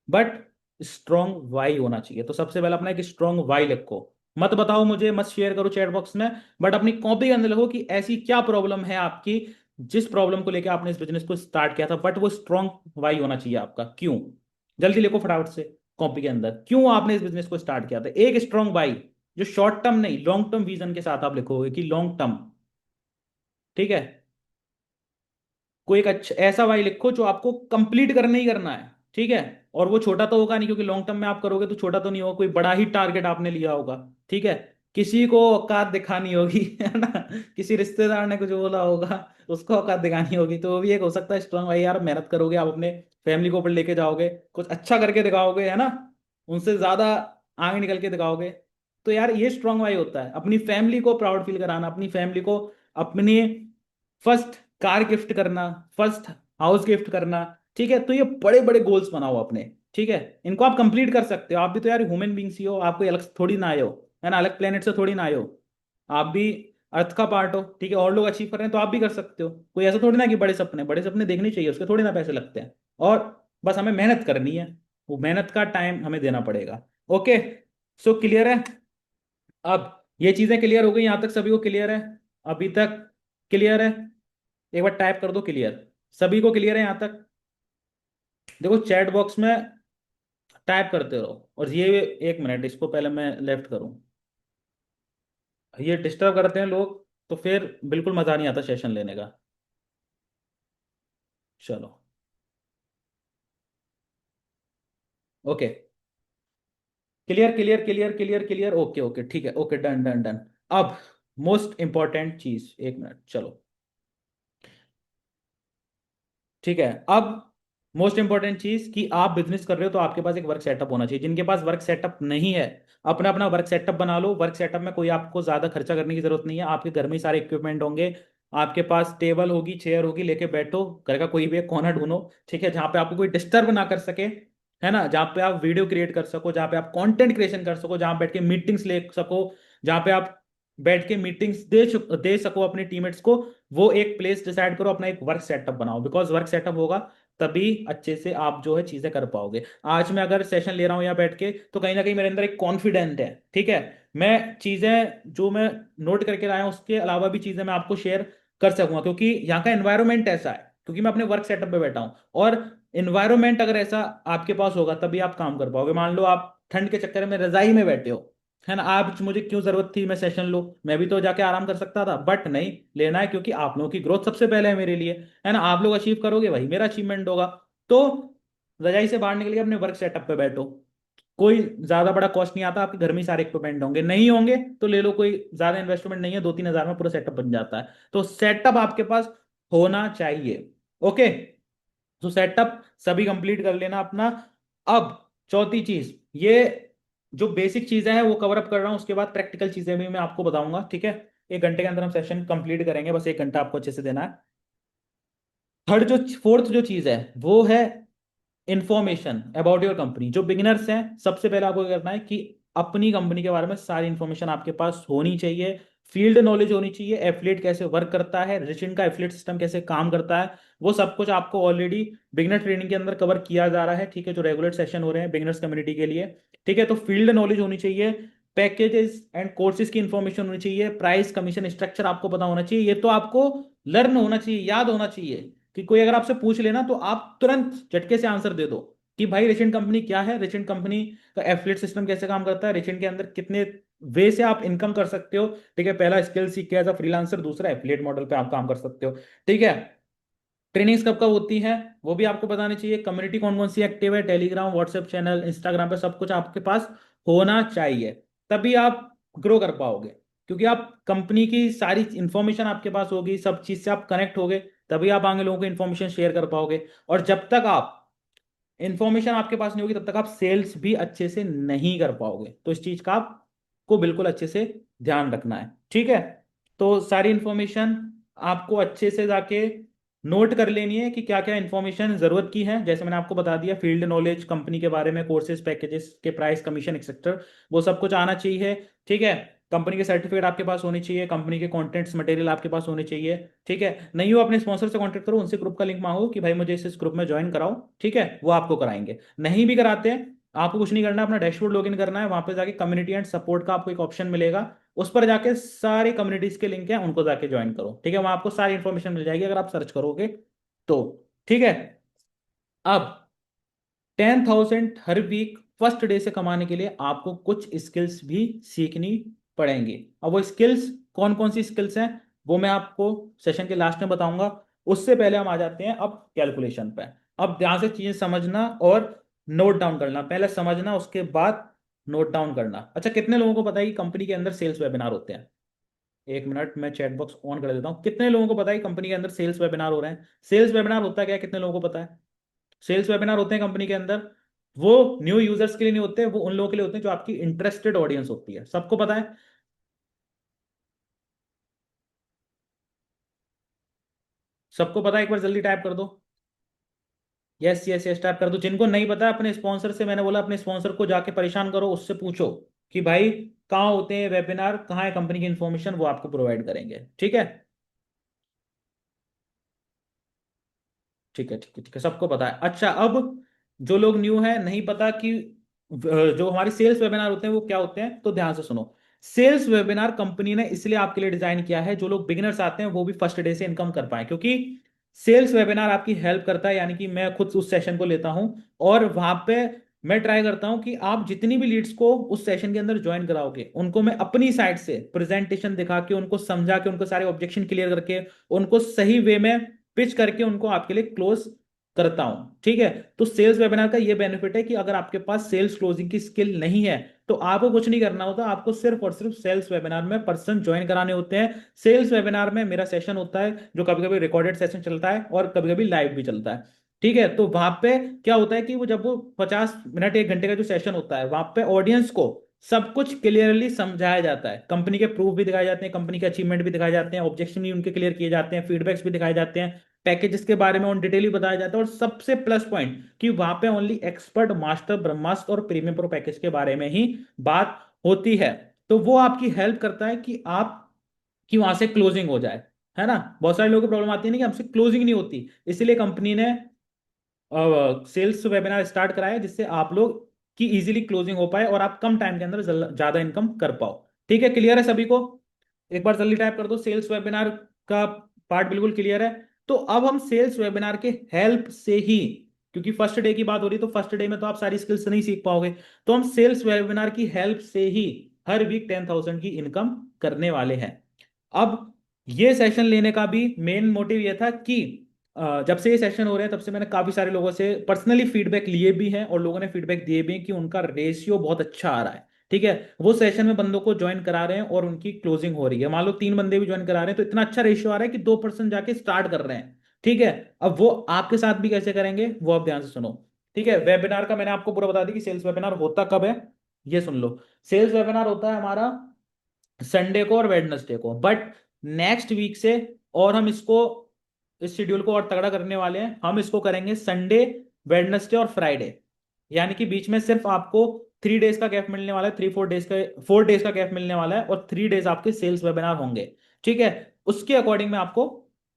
बट स्ट्रॉन्ग वाई होना चाहिए, तो सबसे पहले अपना एक स्ट्रॉन्ग वाई लिखो। मत बताओ मुझे, मत शेयर करो चैट बॉक्स में, बट अपनी कॉपी के अंदर लिखो कि ऐसी क्या प्रॉब्लम है आपकी, जिस प्रॉब्लम को लेकर आपने इस बिजनेस को स्टार्ट किया था, बट वो स्ट्रॉन्ग वाई होना चाहिए आपका, क्यों। जल्दी लिखो फटाफट से कॉपी के अंदर, क्यों आपने इस बिजनेस को स्टार्ट किया था, एक स्ट्रॉन्ग वाई, जो शॉर्ट टर्म नहीं लॉन्ग टर्म विजन के साथ आप लिखोगे कि लॉन्ग टर्म। ठीक है। कोई एक अच्छा ऐसा वाई लिखो जो आपको कंप्लीट करना ही करना है, ठीक है। और वो छोटा तो होगा नहीं, क्योंकि लॉन्ग टर्म में आप करोगे तो छोटा तो नहीं होगा, कोई बड़ा ही टारगेट आपने लिया होगा। ठीक है। किसी को औकात दिखानी होगी है ना, किसी रिश्तेदार ने कुछ बोला होगा, उसको औकात दिखानी होगी, तो वो भी एक हो सकता है स्ट्रांग भाई। यार मेहनत करोगे, आप अपने फैमिली को ऊपर लेके जाओगे, कुछ अच्छा करके दिखाओगे, है ना, उनसे ज्यादा आगे निकल के दिखाओगे, तो यार ये स्ट्रांग भाई होता है। अपनी फैमिली को प्राउड फील कराना, अपनी फैमिली को अपनी फर्स्ट कार गिफ्ट करना, फर्स्ट हाउस गिफ्ट करना, ठीक है। तो ये बड़े बड़े गोल्स बनाओ अपने, ठीक है। इनको आप कंप्लीट कर सकते हो, आप भी तो यार ह्यूमन बींग्स ही हो, आप कोई अलग थोड़ी ना आए हो, है ना, अलग प्लेनेट से थोड़ी ना आए हो, आप भी अर्थ का पार्ट हो, ठीक है। और लोग अचीव कर रहे हैं तो आप भी कर सकते हो। कोई ऐसा थोड़ी ना कि बड़े सपने देखने चाहिए, उसके थोड़ी ना पैसे लगते हैं, और बस हमें मेहनत करनी है, वो मेहनत का टाइम हमें देना पड़ेगा। ओके, सो क्लियर है। अब ये चीजें क्लियर हो गई, यहां तक सभी को क्लियर है, अभी तक क्लियर है। एक बार टाइप कर दो क्लियर, सभी को क्लियर है यहां तक। देखो चैट बॉक्स में टाइप करते रहो, और ये एक मिनट, इसको पहले मैं लेफ्ट करूं, ये डिस्टर्ब करते हैं लोग, तो फिर बिल्कुल मजा नहीं आता सेशन लेने का। चलो okay, clear clear clear clear clear, okay okay ठीक है, ओके डन डन डन। अब मोस्ट इंपॉर्टेंट चीज, एक मिनट चलो, ठीक है। अब मोस्ट इंपॉर्टेंट चीज कि आप बिजनेस कर रहे हो तो आपके पास एक वर्क सेटअप होना चाहिए। जिनके पास वर्क सेटअप नहीं है, अपना अपना वर्क सेटअप बना लो। वर्क सेटअप में कोई आपको ज्यादा खर्चा करने की जरूरत नहीं है, आपके घर में ही सारे इक्विपमेंट होंगे, आपके पास टेबल होगी चेयर होगी, लेके बैठो, घर का कोई भी एक कोना ढूंढो, ठीक है, जहाँ पे आपको कोई डिस्टर्ब ना कर सके, है ना, जहाँ पे आप वीडियो क्रिएट कर सको, जहाँ पे आप कंटेंट क्रिएशन कर सको, जहाँ बैठ के मीटिंग्स ले सको, जहाँ पे आप बैठ के मीटिंग्स दे सको अपने टीममेट्स को, वो एक प्लेस डिसाइड करो, अपना एक वर्क सेटअप बनाओ। बिकॉज वर्क सेटअप होगा तभी अच्छे से आप जो है चीजें कर पाओगे। आज मैं अगर सेशन ले रहा हूं यहाँ बैठ के, तो कहीं ना कहीं मेरे अंदर एक कॉन्फिडेंट है, ठीक है, मैं चीजें जो मैं नोट करके लाया हूं उसके अलावा भी चीजें मैं आपको शेयर कर सकूंगा, क्योंकि यहाँ का एनवायरनमेंट ऐसा है, क्योंकि मैं अपने वर्क सेटअप पे बैठा हूँ। और एनवायरनमेंट अगर ऐसा आपके पास होगा तभी आप काम कर पाओगे। मान लो आप ठंड के चक्कर में रजाई में बैठे हो, है ना, आप मुझे क्यों जरूरत थी मैं सेशन लूं, मैं भी तो जाके आराम कर सकता था, बट नहीं, लेना है क्योंकि आप लोगों की ग्रोथ सबसे पहले है मेरे लिए, है ना। आप लोग अचीव करोगे वही मेरा अचीवमेंट होगा। तो रजाई से बाहर निकल के अपने वर्क सेटअप पे बैठो। कोई ज्यादा बड़ा कॉस्ट नहीं आता, आपके घर में ही सारे इक्विपमेंट होंगे, नहीं होंगे तो ले लो, कोई ज्यादा इन्वेस्टमेंट नहीं है, 2-3 हजार में पूरा सेटअप बन जाता है। तो सेटअप आपके पास होना चाहिए। ओके, तो सेटअप सभी कंप्लीट कर लेना अपना। अब चौथी चीज, ये जो बेसिक चीजें हैं वो कवर अप कर रहा हूं, उसके बाद प्रैक्टिकल चीजें भी मैं आपको बताऊंगा, ठीक है। 1 घंटे के अंदर हम सेशन कंप्लीट करेंगे, बस 1 घंटा आपको अच्छे से देना है। थर्ड जो फोर्थ जो चीज है वो है इंफॉर्मेशन अबाउट योर कंपनी। जो बिगिनर्स हैं, सबसे पहले आपको क्या करना है कि अपनी कंपनी के बारे में सारी इंफॉर्मेशन आपके पास होनी चाहिए। फील्ड नॉलेज होनी चाहिए, एफिलिएट कैसे वर्क करता है, रिचिन का एफिलिएट सिस्टम कैसे काम करता है, वो सब कुछ आपको ऑलरेडी बिगिनर ट्रेनिंग के अंदर कवर किया जा रहा है, ठीक है, जो रेगुलर सेशन हो रहे हैं बिगिनर्स कम्युनिटी के लिए। ठीक है, तो फील्ड नॉलेज होनी चाहिए, पैकेजेस एंड कोर्सेज की इंफॉर्मेशन होनी चाहिए, प्राइस कमीशन स्ट्रक्चर आपको पता होना चाहिए। ये तो आपको लर्न होना चाहिए, याद होना चाहिए, कि कोई अगर आपसे पूछ लेना तो आप तुरंत झटके से आंसर दे दो कि भाई रेचेंट कंपनी क्या है, रेचेंट कंपनी का एफिलिएट सिस्टम कैसे काम करता है, रेचेंट के अंदर कितने वे से आप इनकम कर सकते हो। ठीक है, पहला स्किल सीख के एज अ फ्रीलांसर, दूसरा एफिलिएट मॉडल पे आप काम कर सकते हो। ठीक है, ट्रेनिंग्स कब कब होती है वो भी आपको बतानी चाहिए, कम्युनिटी कौन कौन सी एक्टिव है, टेलीग्राम, व्हाट्सएप चैनल, इंस्टाग्राम पे सब कुछ आपके पास होना चाहिए, तभी आप ग्रो कर पाओगे। क्योंकि आप कंपनी की सारी इंफॉर्मेशन आपके पास होगी, सब चीज से आप कनेक्ट होगे, तभी आप आगे लोगों को इंफॉर्मेशन शेयर कर पाओगे। और जब तक आप इंफॉर्मेशन आपके पास नहीं होगी तब तक आप सेल्स भी अच्छे से नहीं कर पाओगे। तो इस चीज का आपको बिल्कुल अच्छे से ध्यान रखना है, ठीक है। तो सारी इंफॉर्मेशन आपको अच्छे से जाके नोट कर लेनी है कि क्या क्या इंफॉर्मेशन जरूरत की है। जैसे मैंने आपको बता दिया, फील्ड नॉलेज, कंपनी के बारे में, कोर्सेज, पैकेजेस के प्राइस, कमीशन एक्सेट्रा, वो सब कुछ आना चाहिए। ठीक है, कंपनी के सर्टिफिकेट आपके पास होने चाहिए, कंपनी के कंटेंट्स मटेरियल आपके पास होने चाहिए। ठीक है, नहीं हो अपने स्पॉन्सर से कांटेक्ट करो, उनसे ग्रुप का लिंक मांगो कि भाई मुझे इस ग्रुप में ज्वाइन कराओ, ठीक है, वो आपको कराएंगे। नहीं भी कराते हैं, आपको कुछ नहीं करना, अपना डैशबोर्ड लॉगिन करना है, वहां पे जाके कम्युनिटी एंड सपोर्ट का आपको एक ऑप्शन मिलेगा, उस पर जाके सारी कम्युनिटीज के लिंक हैं, उनको जाके ज्वाइन करो, ठीक है, वहां आपको सारी इंफॉर्मेशन मिल जाएगी अगर आप सर्च करोगे तो। ठीक है, अब 10,000 हर वीक फर्स्ट डे से कमाने के लिए आपको कुछ स्किल्स भी सीखनी पड़ेंगी। अब वो स्किल्स कौन कौन सी स्किल्स हैं वो मैं आपको सेशन के लास्ट में बताऊंगा। उससे पहले हम आ जाते हैं अब कैलकुलेशन पे। अब ध्यान से चीजें समझना और नोट डाउन करना, पहले समझना उसके बाद नोट डाउन करना। अच्छा, कितने लोगों को पता है कि कंपनी के अंदर सेल्स वेबिनार होते हैं? 1 मिनट, मैं चैट बॉक्स ऑन कर देता हूँ। कितने लोगों को पता है कि कंपनी के अंदर सेल्स वेबिनार हो रहे हैं? सेल्स वेबिनार होता क्या है, कितने लोगों को पता है? सेल्स वेबिनार होते हैं कंपनी के अंदर, वो न्यू यूजर्स के लिए नहीं होते, वो उन लोगों के लिए होते हैं जो आपकी इंटरेस्टेड ऑडियंस होती है। सबको पता है? सबको पता है? एक बार जल्दी टाइप कर दो। यस यस यस, टाइप कर दो। जिनको नहीं पता है अपने स्पॉन्सर से, मैंने बोला अपने स्पॉन्सर को जाके परेशान करो, उससे पूछो कि भाई कहाँ होते हैं वेबिनार, कहाँ है कंपनी की इंफॉर्मेशन, वो आपको प्रोवाइड करेंगे, ठीक है। ठीक है ठीक है ठीक है, सबको पता है। अच्छा, अब जो लोग न्यू है, नहीं पता कि जो हमारे सेल्स वेबिनार होते हैं वो क्या होते हैं, तो ध्यान से सुनो। सेल्स वेबिनार कंपनी ने इसलिए आपके लिए डिजाइन किया है, जो लोग बिगिनर्स आते हैं वो भी फर्स्ट डे से इनकम कर पाए। क्योंकि सेल्स वेबिनार आपकी हेल्प करता है, यानी कि मैं खुद उस सेशन को लेता हूं और वहां पे मैं ट्राई करता हूं कि आप जितनी भी लीड्स को उस सेशन के अंदर ज्वाइन कराओगे, उनको मैं अपनी साइड से प्रेजेंटेशन दिखा के, उनको समझा के, उनको सारे ऑब्जेक्शन क्लियर करके, उनको सही वे में पिच करके उनको आपके लिए क्लोज करता हूं, ठीक है। तो सेल्स वेबिनार का ये बेनिफिट है कि अगर आपके पास सेल्स क्लोजिंग की स्किल नहीं है तो आपको कुछ नहीं करना होता, आपको सिर्फ और सिर्फ सेल्स वेबिनार में पर्सन ज्वाइन कराने होते हैं। सेल्स वेबिनार में मेरा सेशन होता है, जो कभी कभी रिकॉर्डेड सेशन चलता है और कभी कभी लाइव भी चलता है, ठीक है। तो वहां पे क्या होता है कि वो जब वो 50 मिनट 1 घंटे का जो सेशन होता है, वहां पे ऑडियंस को सब कुछ क्लियरली समझाया जाता है, कंपनी के प्रूफ भी दिखाए जाते हैं, कंपनी के अचीवमेंट भी दिखाए जाते हैं, ऑब्जेक्शन भी उनके क्लियर किए जाते हैं, फीडबैक्स भी दिखाए जाते हैं, पैकेजेस के बारे में ऑन डिटेल ही बताया जाता है। और सबसे प्लस पॉइंट कि वहां पे ओनली एक्सपर्ट, मास्टर, ब्रह्मास्त्र और प्रीमियम प्रो पैकेज के बारे में ही बात होती है। तो वो आपकी हेल्प करता है कि आप कि वहां से क्लोजिंग हो जाए, है ना। बहुत सारे लोगों को प्रॉब्लम आती है ना कि हमसे क्लोजिंग नहीं होती, इसलिए कंपनी ने सेल्स वेबिनार स्टार्ट कराया, जिससे आप लोग कि इजीली क्लोजिंग हो पाए और आप कम टाइम के अंदर ज्यादा इनकम कर पाओ। ठीक है, क्लियर है सभी को? एक बार जल्दी टाइप कर दो, सेल्स वेबिनार का पार्ट बिल्कुल क्लियर है। तो अब हम सेल्स वेबिनार के हेल्प से ही, क्योंकि फर्स्ट डे की बात हो रही है तो फर्स्ट डे में तो आप सारी स्किल्स नहीं सीख पाओगे, तो हम सेल्स वेबिनार की हेल्प से ही हर वीक 10,000 की इनकम करने वाले हैं। अब ये सेशन लेने का भी मेन मोटिव ये था कि जब से ये सेशन हो रहे हैं तब से मैंने काफी सारे लोगों से पर्सनली फीडबैक लिए भी हैं और लोगों ने फीडबैक दिए भी हैं कि उनका रेशियो बहुत अच्छा आ रहा है। ठीक है, वो सेशन में बंदों को ज्वाइन करा रहे हैं और उनकी क्लोजिंग हो रही है। मान लो 3 बंदे भी ज्वाइन करा रहे हैं तो इतना अच्छा रेशियो आ रहा है कि 2% जाके स्टार्ट कर रहे हैं। ठीक है, अब वो आपके साथ भी कैसे करेंगे वो आप ध्यान से सुनो। ठीक है, वेबिनार का मैंने आपको पूरा बता दिया कि सेल्स वेबिनार होता कब है, ये सुन लो। सेल्स वेबिनार होता है हमारा संडे को और वेडनेसडे को, बट नेक्स्ट वीक से और हम इसको, इस शेड्यूल को और तगड़ा करने वाले हैं। हम इसको करेंगे संडे, वेडनेसडे और फ्राइडे, यानी कि बीच में सिर्फ आपको 3 डेज का गैप मिलने वाला है, 3-4 डेज का, 4 डेज का गैप मिलने वाला है और 3 डेज आपके सेल्स वेबिनार होंगे। ठीक है, उसके अकॉर्डिंग मैं आपको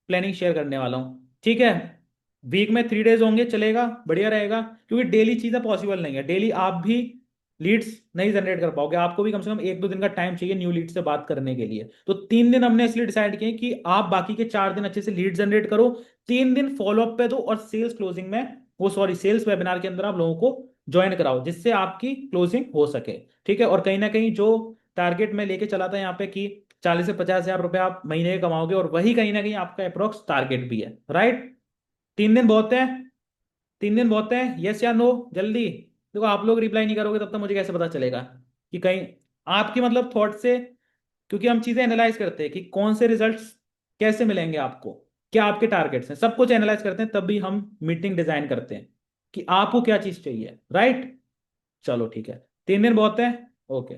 प्लानिंग शेयर करने वाला हूँ। ठीक है, वीक में 3 डेज होंगे, चलेगा, बढ़िया रहेगा, क्योंकि डेली चीजें पॉसिबल नहीं है। डेली आप भी लीड्स नहीं जनरेट कर पाओगे, आपको भी कम से कम 1-2 दिन का टाइम चाहिए न्यू लीड से बात करने के लिए। तो 3 दिन हमने इसलिए डिसाइड किए कि आप बाकी के 4 दिन अच्छे से लीड जनरेट करो, 3 दिन फॉलोअप पे दो और सेल्स क्लोजिंग में, वो सॉरी सेल्स वेबिनार के अंदर आप लोगों को ज्वाइन कराओ जिससे आपकी क्लोजिंग हो सके। ठीक है, और कहीं ना कहीं जो टारगेट मैं लेके चला था यहाँ पे कि 40 से 50 हजार रुपए आप महीने के कमाओगे, और वही कहीं ना कहीं आपका अप्रोक्स टारगेट भी है, राइट? 3 दिन बहुत है, 3 दिन बहुत है, यस या नो जल्दी। देखो आप लोग रिप्लाई नहीं करोगे तब तक मुझे कैसे पता चलेगा कि कहीं आपकी मतलब थॉट से, क्योंकि हम चीजें एनालाइज करते हैं कि कौन से रिजल्ट्स कैसे मिलेंगे आपको, क्या आपके टारगेट्स हैं, सब कुछ एनालाइज करते हैं, तब भी हम मीटिंग डिजाइन करते हैं कि आपको क्या चीज चाहिए, राइट? चलो ठीक है, 3 दिन बहुत है। ओके,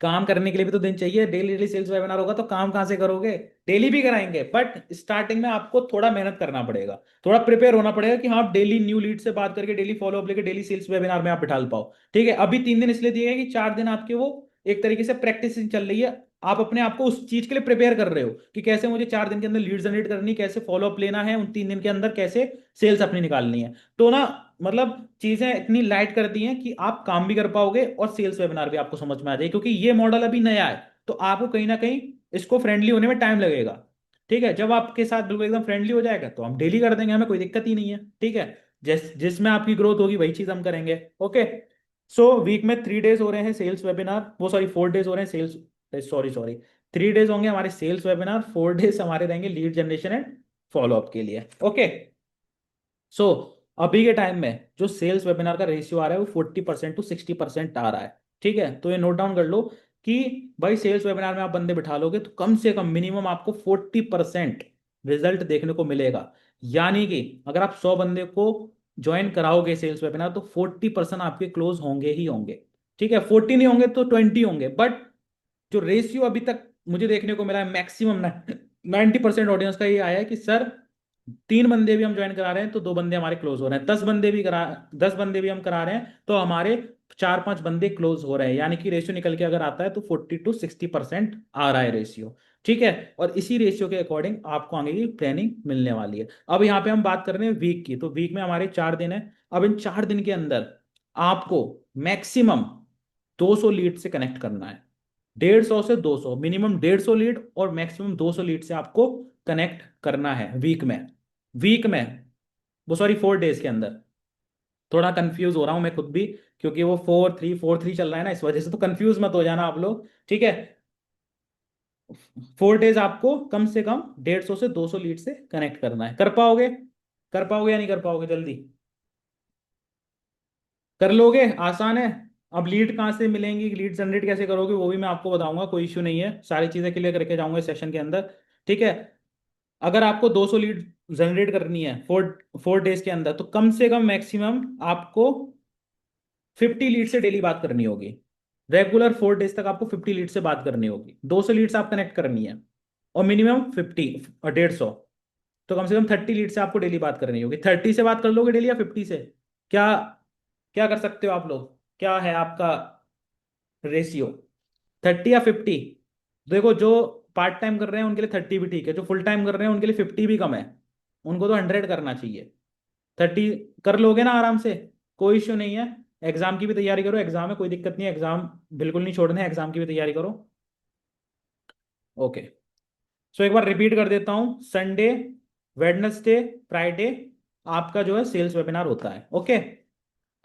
काम करने के लिए भी तो दिन चाहिए। डेली डेली सेल्स वेबिनार होगा तो काम कहां से करोगे? डेली भी कराएंगे, बट स्टार्टिंग में आपको थोड़ा मेहनत करना पड़ेगा, थोड़ा प्रिपेयर होना पड़ेगा कि हाँ डेली न्यू लीड से बात करके डेली फॉलोअप लेके डेली सेल्स वेबिनार में आप बिठा पाओ। ठीक है, अभी 3 दिन इसलिए दिए हैं कि 4 दिन आपके वो एक तरीके से प्रैक्टिस चल रही है, आप अपने आप को उस चीज के लिए प्रिपेयर कर रहे हो कि कैसे मुझे 4 दिन के अंदर लीड जनरेट करनी, कैसे फॉलोअप लेना है, उन 3 दिन के अंदर कैसे सेल्स अपनी निकालनी है। तो ना मतलब चीजें इतनी लाइट कर दी हैं कि आप काम भी कर पाओगे और सेल्स वेबिनार भी आपको समझ में आ जाए, क्योंकि ये मॉडल अभी नया है तो आपको कहीं ना कहीं इसको फ्रेंडली होने में टाइम लगेगा। ठीक है, जब आपके साथ बिल्कुल एकदम फ्रेंडली हो जाएगा तो हम डेली कर देंगे, हमें कोई दिक्कत ही नहीं है। ठीक है, जिसमें आपकी ग्रोथ होगी वही चीज हम करेंगे। ओके, सो वीक में 3 डेज हो रहे हैं सेल्स वेबिनार, वो सॉरी 4 डेज हो रहे हैं सेल्स, सॉरी सॉरी, 3 डेज होंगे हमारे सेल्स वेबिनार, 4 डेज हमारे रहेंगे लीड जनरेशन एंड फॉलोअप के लिए। ओके, सो अभी के टाइम में जो सेल्स वेबिनार का रेशियो आ रहा है वो 40% to 60% आ रहा है। ठीक है, तो ये नोट डाउन कर लो कि भाई सेल्स वेबिनार में आप बंदे बिठा लोगे तो कम से कम मिनिमम आपको 40% रिजल्ट देखने को मिलेगा। यानी कि अगर आप 100 बंदे को ज्वाइन कराओगे सेल्स वेबिनार तो 40% आपके क्लोज होंगे ही होंगे। ठीक है, 40 नहीं होंगे तो 20 होंगे, बट जो रेशियो अभी तक मुझे देखने को मिला है मैक्सिमम 90% ऑडियंस का ये आया है कि सर 3 बंदे भी हम ज्वाइन करा रहे हैं तो 2 बंदे हमारे क्लोज हो रहे हैं, 10 बंदे भी हम करा रहे हैं तो हमारे 4-5 बंदे क्लोज हो रहे हैं, यानी कि रेशियो निकल के अगर आता है तो 40 to 60% आ रहा है रेशियो। ठीक है, और इसी रेशियो के अकॉर्डिंग आपको आगे की ट्रेनिंग मिलने वाली है। अब यहाँ पे हम बात कर रहे हैं वीक की, तो वीक में हमारे 4 दिन है। अब इन 4 दिन के अंदर आपको मैक्सिमम 200 लीड से कनेक्ट करना है, 150 से 200, मिनिमम 150 लीड और मैक्सिमम 200 लीड से आपको कनेक्ट करना है वीक में। वीक में, वो सॉरी 4 डेज के अंदर। थोड़ा कंफ्यूज हो रहा हूं मैं खुद भी, क्योंकि वो 4-3-4-3 चल रहा है ना, इस वजह से, तो कंफ्यूज मत हो जाना आप लोग। ठीक है, 4 डेज आपको कम से कम 150 से 200 लीड से कनेक्ट करना है। कर पाओगे? कर पाओगे या नहीं कर पाओगे जल्दी? कर लोगे? आसान है। अब लीड कहाँ से मिलेंगी, लीड जनरेट कैसे करोगे वो भी मैं आपको बताऊंगा, कोई इश्यू नहीं है, सारी चीजें क्लियर करके जाऊंगा इस सेशन के अंदर। ठीक है, अगर आपको 200 लीड जनरेट करनी है 4 डेज के अंदर तो कम से कम मैक्सिमम आपको 50 लीड से डेली बात करनी होगी। रेगुलर 4 डेज तक आपको 50 लीड से बात करनी होगी, 200 लीड से आप कनेक्ट करनी है, और मिनिमम 50 और 150, तो कम से कम 30 लीड से आपको डेली बात करनी होगी। 30 से बात कर लोगे डेली या 50 से? क्या क्या कर सकते हो आप लोग, क्या है आपका रेशियो, 30 या 50? देखो जो पार्ट टाइम कर रहे हैं उनके लिए 30 भी ठीक है, जो फुल टाइम कर रहे हैं उनके लिए 50 भी कम है, उनको तो 100 करना चाहिए। 30 कर लोगे ना आराम से, कोई इश्यू नहीं है। एग्जाम की भी तैयारी करो, एग्जाम है, कोई दिक्कत नहीं है, एग्जाम बिल्कुल नहीं छोड़ना है, एग्जाम की भी तैयारी करो। ओके। सो एक बार रिपीट कर देता हूँ, संडे, वेडनेसडे, फ्राइडे आपका जो है सेल्स वेबिनार होता है। ओके।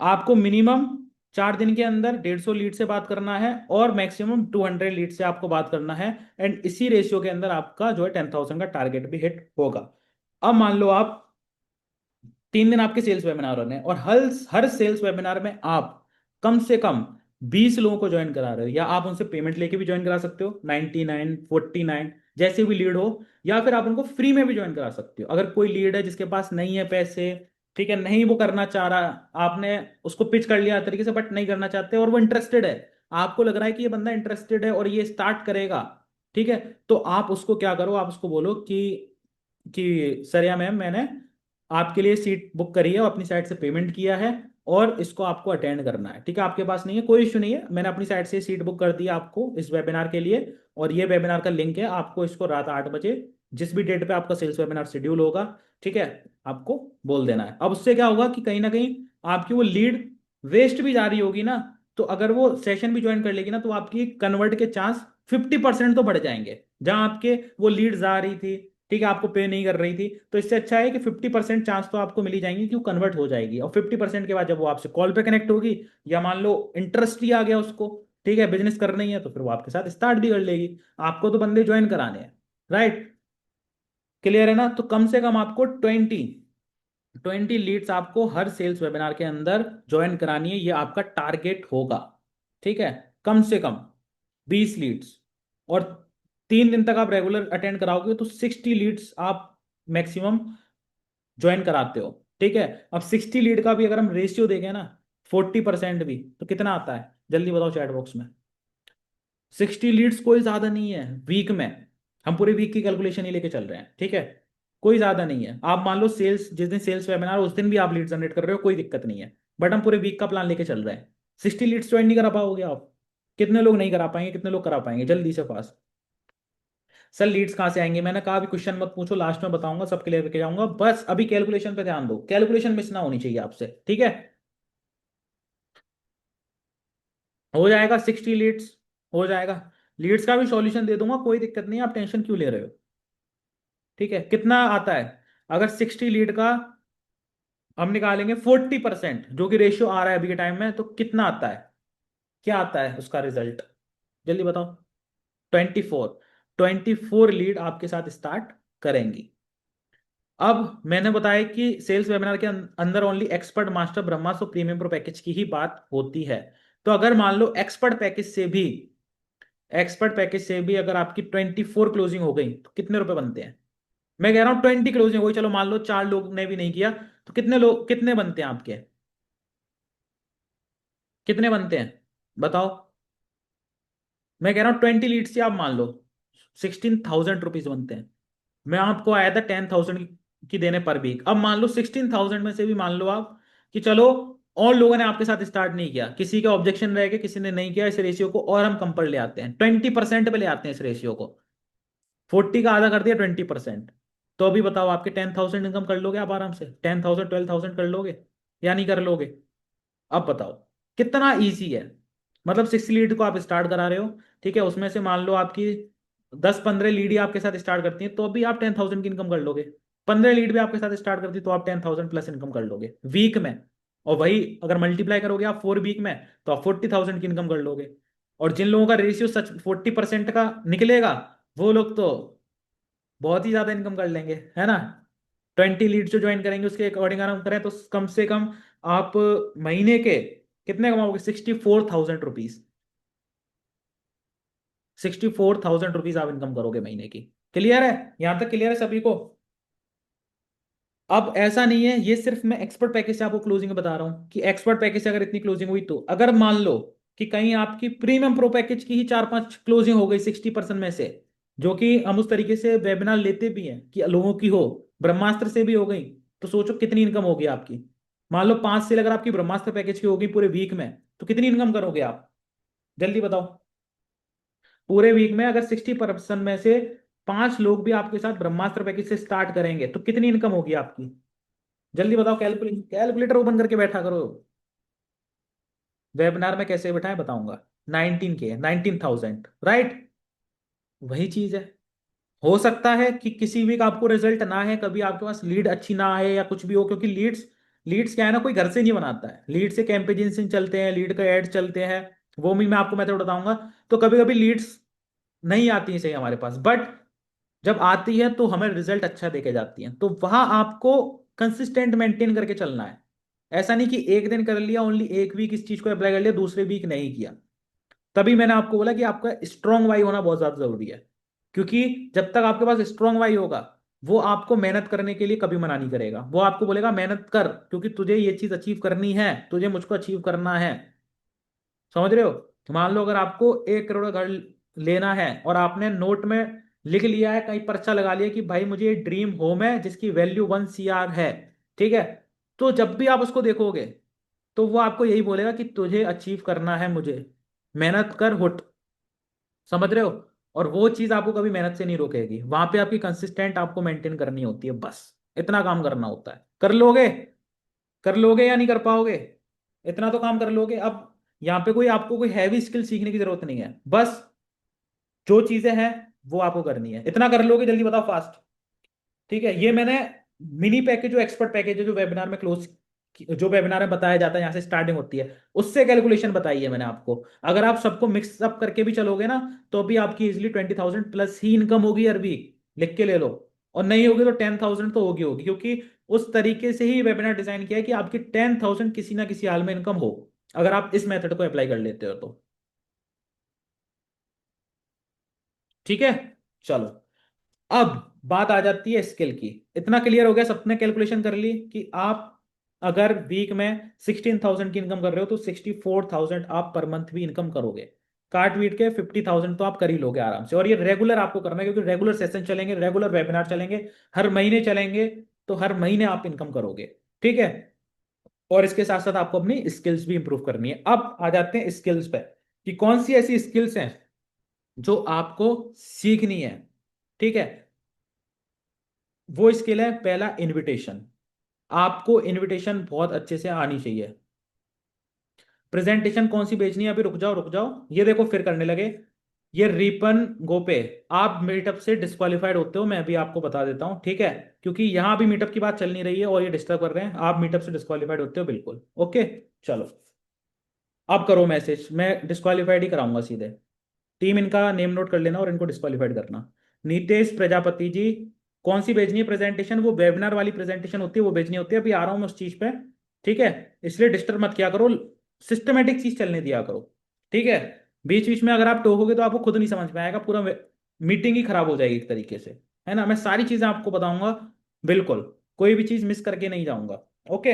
आपको मिनिमम 4 दिन के अंदर 150 लीड से बात करना है और मैक्सिमम 200 लीड से आपको बात करना है। एंड इसी रेशियो के अंदर आपका जो है 10,000 का टारगेट भी हिट होगा। अब मान लो आप 3 दिन आपके सेल्स वेबिनार होने हैं और हर हर सेल्स वेबिनार में आप कम से कम 20 लोगों को ज्वाइन करा रहे हो, या आप उनसे पेमेंट लेके भी ज्वाइन करा सकते हो, 99, 49 जैसे भी लीड हो, या फिर आप उनको फ्री में भी ज्वाइन करा सकते हो। अगर कोई लीड है जिसके पास नहीं है पैसे, ठीक है, नहीं वो करना चाह रहा, आपने उसको पिच कर लिया हर तरीके से बट नहीं करना चाहते, और वो इंटरेस्टेड है, आपको लग रहा है कि ये बंदा इंटरेस्टेड है और ये स्टार्ट करेगा, ठीक है, तो आप उसको क्या करो, आप उसको बोलो कि सर या मैम, मैंने आपके लिए सीट बुक करी है और अपनी साइड से पेमेंट किया है और इसको आपको अटेंड करना है, ठीक है, आपके पास नहीं है कोई इश्यू नहीं है, मैंने अपनी साइड से सीट बुक कर दी है आपको इस वेबिनार के लिए, और ये वेबिनार का लिंक है, आपको इसको रात 8 बजे जिस भी डेट पे आपका सेल्स वेबिनार शेड्यूल होगा, ठीक है, आपको बोल देना है। अब उससे क्या होगा कि कहीं ना कहीं आपकी वो लीड वेस्ट भी जा रही होगी ना, तो अगर वो सेशन भी ज्वाइन कर लेगी ना, तो आपकी कन्वर्ट के चांस 50% तो बढ़ जाएंगे। जहां आपके वो लीड आ रही थी, ठीक है, आपको पे नहीं कर रही थी, तो इससे अच्छा है कि 50% चांस तो आपको मिली जाएंगी कि वो कन्वर्ट हो जाएगी, और 50% के बाद जब वो आपसे कॉल पे कनेक्ट होगी, या मान लो इंटरेस्ट ही आ गया उसको, ठीक है, बिजनेस करना ही है, तो फिर वो आपके साथ स्टार्ट भी कर लेगी। आपको तो बंदे ज्वाइन कराने हैं, राइट? क्लियर है ना? तो कम से कम आपको 20 लीड्स आपको हर सेल्स वेबिनार के अंदर ज्वाइन करानी है, ये आपका टारगेट होगा, ठीक है, कम से कम 20 लीड्स। और 3 दिन तक आप रेगुलर अटेंड कराओगे तो 60 लीड्स आप मैक्सिमम ज्वाइन कराते हो, ठीक है। अब 60 लीड का भी अगर हम रेशियो देखें ना, 40% भी, तो कितना आता है? जल्दी बताओ चैट बॉक्स में। 60 लीड्स कोई ज्यादा नहीं है वीक में, हम पूरे वीक की कैलकुलेशन ही लेके चल रहे हैं, ठीक है, कोई ज्यादा नहीं है। आप मान लो सेल्स, जिस दिन सेल्स वेबिनार उस दिन भी आप लीड जनरेट कर रहे हो, कोई दिक्कत नहीं है, बट हम पूरे वीक का प्लान लेके चल रहे हैं। 60 लीड्स ज्वाइन नहीं करा पाओगे आप? कितने लोग नहीं करा पाएंगे, कितने लोग करा पाएंगे जल्दी से फास्ट? सर लीड्स कहाँ से आएंगे? मैंने कहा अभी क्वेश्चन मत पूछो, लास्ट में बताऊंगा, सब क्लियर करके जाऊंगा, बस अभी कैलकुलेशन पे ध्यान दो, कैलकुलेशन मिस ना होनी चाहिए आपसे, ठीक है। हो जाएगा 60 लीड्स, हो जाएगा। लीड्स का भी सॉल्यूशन दे दूंगा, कोई दिक्कत नहीं है, आप टेंशन क्यों ले रहे हो? ठीक है, कितना आता है? अगर 60 लीड का हम निकालेंगे 40%, जो कि रेशियो आ रहा है अभी के टाइम में, तो कितना आता है? क्या आता है उसका रिजल्ट? जल्दी बताओ। 24। 24 लीड आपके साथ स्टार्ट करेंगी। अब मैंने बताया कि सेल्स वेबिनार के अंदर ओनली एक्सपर्ट, मास्टर, ब्रह्मास्त्र, प्रीमियम प्रो पैकेज की ही बात होती है। तो अगर मान लो एक्सपर्ट पैकेज से भी अगर आपकी 24 क्लोजिंग हो गई, तो कितने रुपए बनते हैं? मैं कह रहा हूं 20 क्लोजिंग हो गई, चलो मान लो 4 लोग ने भी नहीं किया, तो कितने लोग, कितने बनते हैं आपके? कितने बनते हैं बताओ? मैं कह रहा हूँ 20 लीड से आप मान लो 16,000 रुपीज बनते हैं। मैं आपको आया था 10,000 की देने पर वीक। अब मान लो 16,000 में से भी मान लो आप कि चलो और लोगों ने आपके साथ स्टार्ट नहीं किया, किसी का ऑब्जेक्शन रह गया, किसी ने नहीं किया, इस रेशियो को और हम कम पर ले आते हैं, 20% पे ले आते हैं इस रेशियो को, 40 का आधा कर दिया 20%। तो अभी बताओ, आपके 10,000 इनकम कर लोगे आप आराम से? 10,000, 12,000 कर लोगे या नहीं कर लोगे? अब बताओ कितना इजी है। मतलब 6 लीड को आप स्टार्ट करा रहे हो, ठीक है, उसमें से मान लो आपकी 10-15 लीड ही आपके साथ स्टार्ट करती हैं, तो अभी आप 10,000 की इनकम कर लोगे। 15 लीड भी आपके साथ स्टार्ट करती तो आप 10,000 प्लस इनकम कर लोगे वीक में। और वही अगर मल्टीप्लाई करोगे आप 4 वीक में, तो आप 40,000 की इनकम कर लोगे। और जिन लोगों का रेशियो सच 40% का निकलेगा, वो लोग तो बहुत ही ज्यादा इनकम कर लेंगे, है ना? 20 लीड जो ज्वाइन करेंगे उसके अकॉर्डिंग अगर हम करें तो कम से कम आप महीने के कितने कमाओगे? 64,000 रुपीज। 64,000 रुपीज आप इनकम करोगे महीने की। क्लियर है? यहां तक क्लियर है सभी को? अब ऐसा नहीं है, ये सिर्फ मैं एक्सपर्ट पैकेज से आपको क्लोजिंग बता रहा हूं कि एक्सपर्ट पैकेज से अगर इतनी क्लोजिंग हुई, तो अगर मान लो कि कहीं आपकी प्रीमियम प्रो पैकेज की ही 4-5 क्लोजिंग हो गई 60% में से, जो कि हम उस तरीके से वेबिनार लेते भी हैं कि लोगों की हो, ब्रह्मास्त्र से भी हो गई, तो सोचो कितनी इनकम होगी आपकी। मान लो 5 सेल अगर आपकी ब्रह्मास्त्र पैकेज की होगी पूरे वीक में, तो कितनी इनकम करोगे आप? जल्दी बताओ। पूरे वीक में अगर 60% में से 5 लोग भी आपके साथ ब्रह्मास्त्र पैकेज से स्टार्ट करेंगे, तो कितनी इनकम होगी आपकी? जल्दी बताओ, कैलकुलेटर ओपन करके बैठा करो। वेबिनार में कैसे बिठाएं बताऊंगा। 19K, 19,000, right. वही चीज है। हो सकता है कि किसी वीक आपको रिजल्ट ना है, कभी आपके पास लीड अच्छी ना आए या कुछ भी हो, क्योंकि लीड्स लीड्स क्या है ना, कोई घर से नहीं बनाता है। लीड से कैंपेजिंग चलते हैं, लीड का एड चलते हैं, वो भी मैं आपको मेथड बताऊंगा। तो कभी कभी लीड्स नहीं आती है सही हमारे पास, बट जब आती है तो हमें रिजल्ट अच्छा देके जाती है। तो वहां आपको कंसिस्टेंट मेंटेन करके चलना है। ऐसा नहीं कि एक दिन कर लिया, ओनली एक वीक इस चीज को अप्लाई कर लिया, दूसरे वीक नहीं किया। तभी मैंने आपको बोला कि आपका स्ट्रॉन्ग वाई होना बहुत ज्यादा जरूरी है। क्योंकि जब तक आपके पास स्ट्रॉन्ग वाई होगा, वो आपको मेहनत करने के लिए कभी मना नहीं करेगा। वो आपको बोलेगा मेहनत कर, क्योंकि तुझे ये चीज अचीव करनी है, तुझे मुझको अचीव करना है। समझ रहे हो। मान लो अगर आपको 1 करोड़ का घर लेना है और आपने नोट में लिख लिया है, कहीं पर्चा लगा लिया कि भाई मुझे ये ड्रीम होम है जिसकी वैल्यू 1 CR है, ठीक है। तो जब भी आप उसको देखोगे तो वो आपको यही बोलेगा कि तुझे अचीव करना है, मुझे मेहनत कर हुट। समझ रहे हो। और वो चीज आपको कभी मेहनत से नहीं रोकेगी, वहां पे आपकी कंसिस्टेंट आपको मेंटेन करनी होती है, बस इतना काम करना होता है। कर लोगे, कर लोगे या नहीं कर पाओगे, इतना तो काम कर लोगे। अब यहाँ पे कोई आपको कोई हैवी स्किल सीखने की जरूरत नहीं है, बस जो चीजें हैं वो आपको करनी है, इतना कर लोगे। जल्दी बताओ फास्ट। ठीक है, ये मैंने मिनी पैकेज जो एक्सपर्ट पैकेज है, जो वेबिनार में क्लोज, जो वेबिनार में बताया जाता है, यहाँ से स्टार्टिंग होती है, उससे कैलकुलेशन बताई है मैंने आपको। अगर आप सबको मिक्स अप करके भी चलोगे ना, तो भी आपकी इजिली 20,000 प्लस ही इनकम होगी हर वीक। लिख के ले लो। और नहीं होगी तो 10,000 तो होगी होगी, क्योंकि उस तरीके से ही वेबिनार डिजाइन किया है कि आपकी 10,000 किसी ना किसी हाल में इनकम हो, अगर आप इस मेथड को अप्लाई कर लेते हो तो। ठीक है। चलो, अब बात आ जाती है स्किल की। इतना क्लियर हो गया, सबने कैलकुलेशन कर ली कि आप अगर वीक में 16,000 की इनकम कर रहे हो तो 64,000 आप पर मंथ भी इनकम करोगे। काट पीट के 50,000 तो आप कर ही लोगे आराम से। और ये रेगुलर आपको करना है, क्योंकि रेगुलर सेशन चलेंगे, रेगुलर वेबिनार चलेंगे, हर महीने चलेंगे। तो हर महीने आप इनकम करोगे। ठीक है। और इसके साथ साथ आपको अपनी स्किल्स भी इंप्रूव करनी है। अब आ जाते हैं स्किल्स पे, कि कौन सी ऐसी स्किल्स हैं जो आपको सीखनी है। ठीक है। वो स्किल है पहला, इनविटेशन। आपको इनविटेशन बहुत अच्छे से आनी चाहिए। प्रेजेंटेशन कौन सी बेचनी है, अभी रुक जाओ रुक जाओ, ये देखो फिर करने लगे। ये रिपन गोपे, आप मीटअप से डिस्क्वालिफाइड होते हो, मैं अभी आपको बता देता हूं, ठीक है। क्योंकि यहां भी मीटअप की बात चल नहीं रही है और ये डिस्टर्ब कर रहे हैं, आप मीटअप से डिस्क्वालिफाइड होते हो बिल्कुल, ओके। चलो, अब करो मैसेज, मैं डिस्क्वालिफाइड ही कराऊंगा सीधे। टीम इनका नेम नोट कर लेना और इनको डिस्क्वालीफाइड करना। नीतेश प्रजापति जी, कौन सी भेजनी है प्रेजेंटेशन, वो वेबिनार वाली प्रेजेंटेशन होती है, वो भेजनी होती है। अभी आ रहा हूं मैं उस चीज पे। ठीक है। इसलिए डिस्टर्ब मत किया करो, सिस्टमेटिक चीज चलने दिया करो। ठीक है। बीच बीच में अगर आप टोकोगे तो आपको खुद नहीं समझ में आएगा, पूरा मीटिंग ही खराब हो जाएगी एक तरीके से। है ना, मैं सारी चीजें आपको बताऊंगा, बिल्कुल कोई भी चीज मिस करके नहीं जाऊंगा। ओके।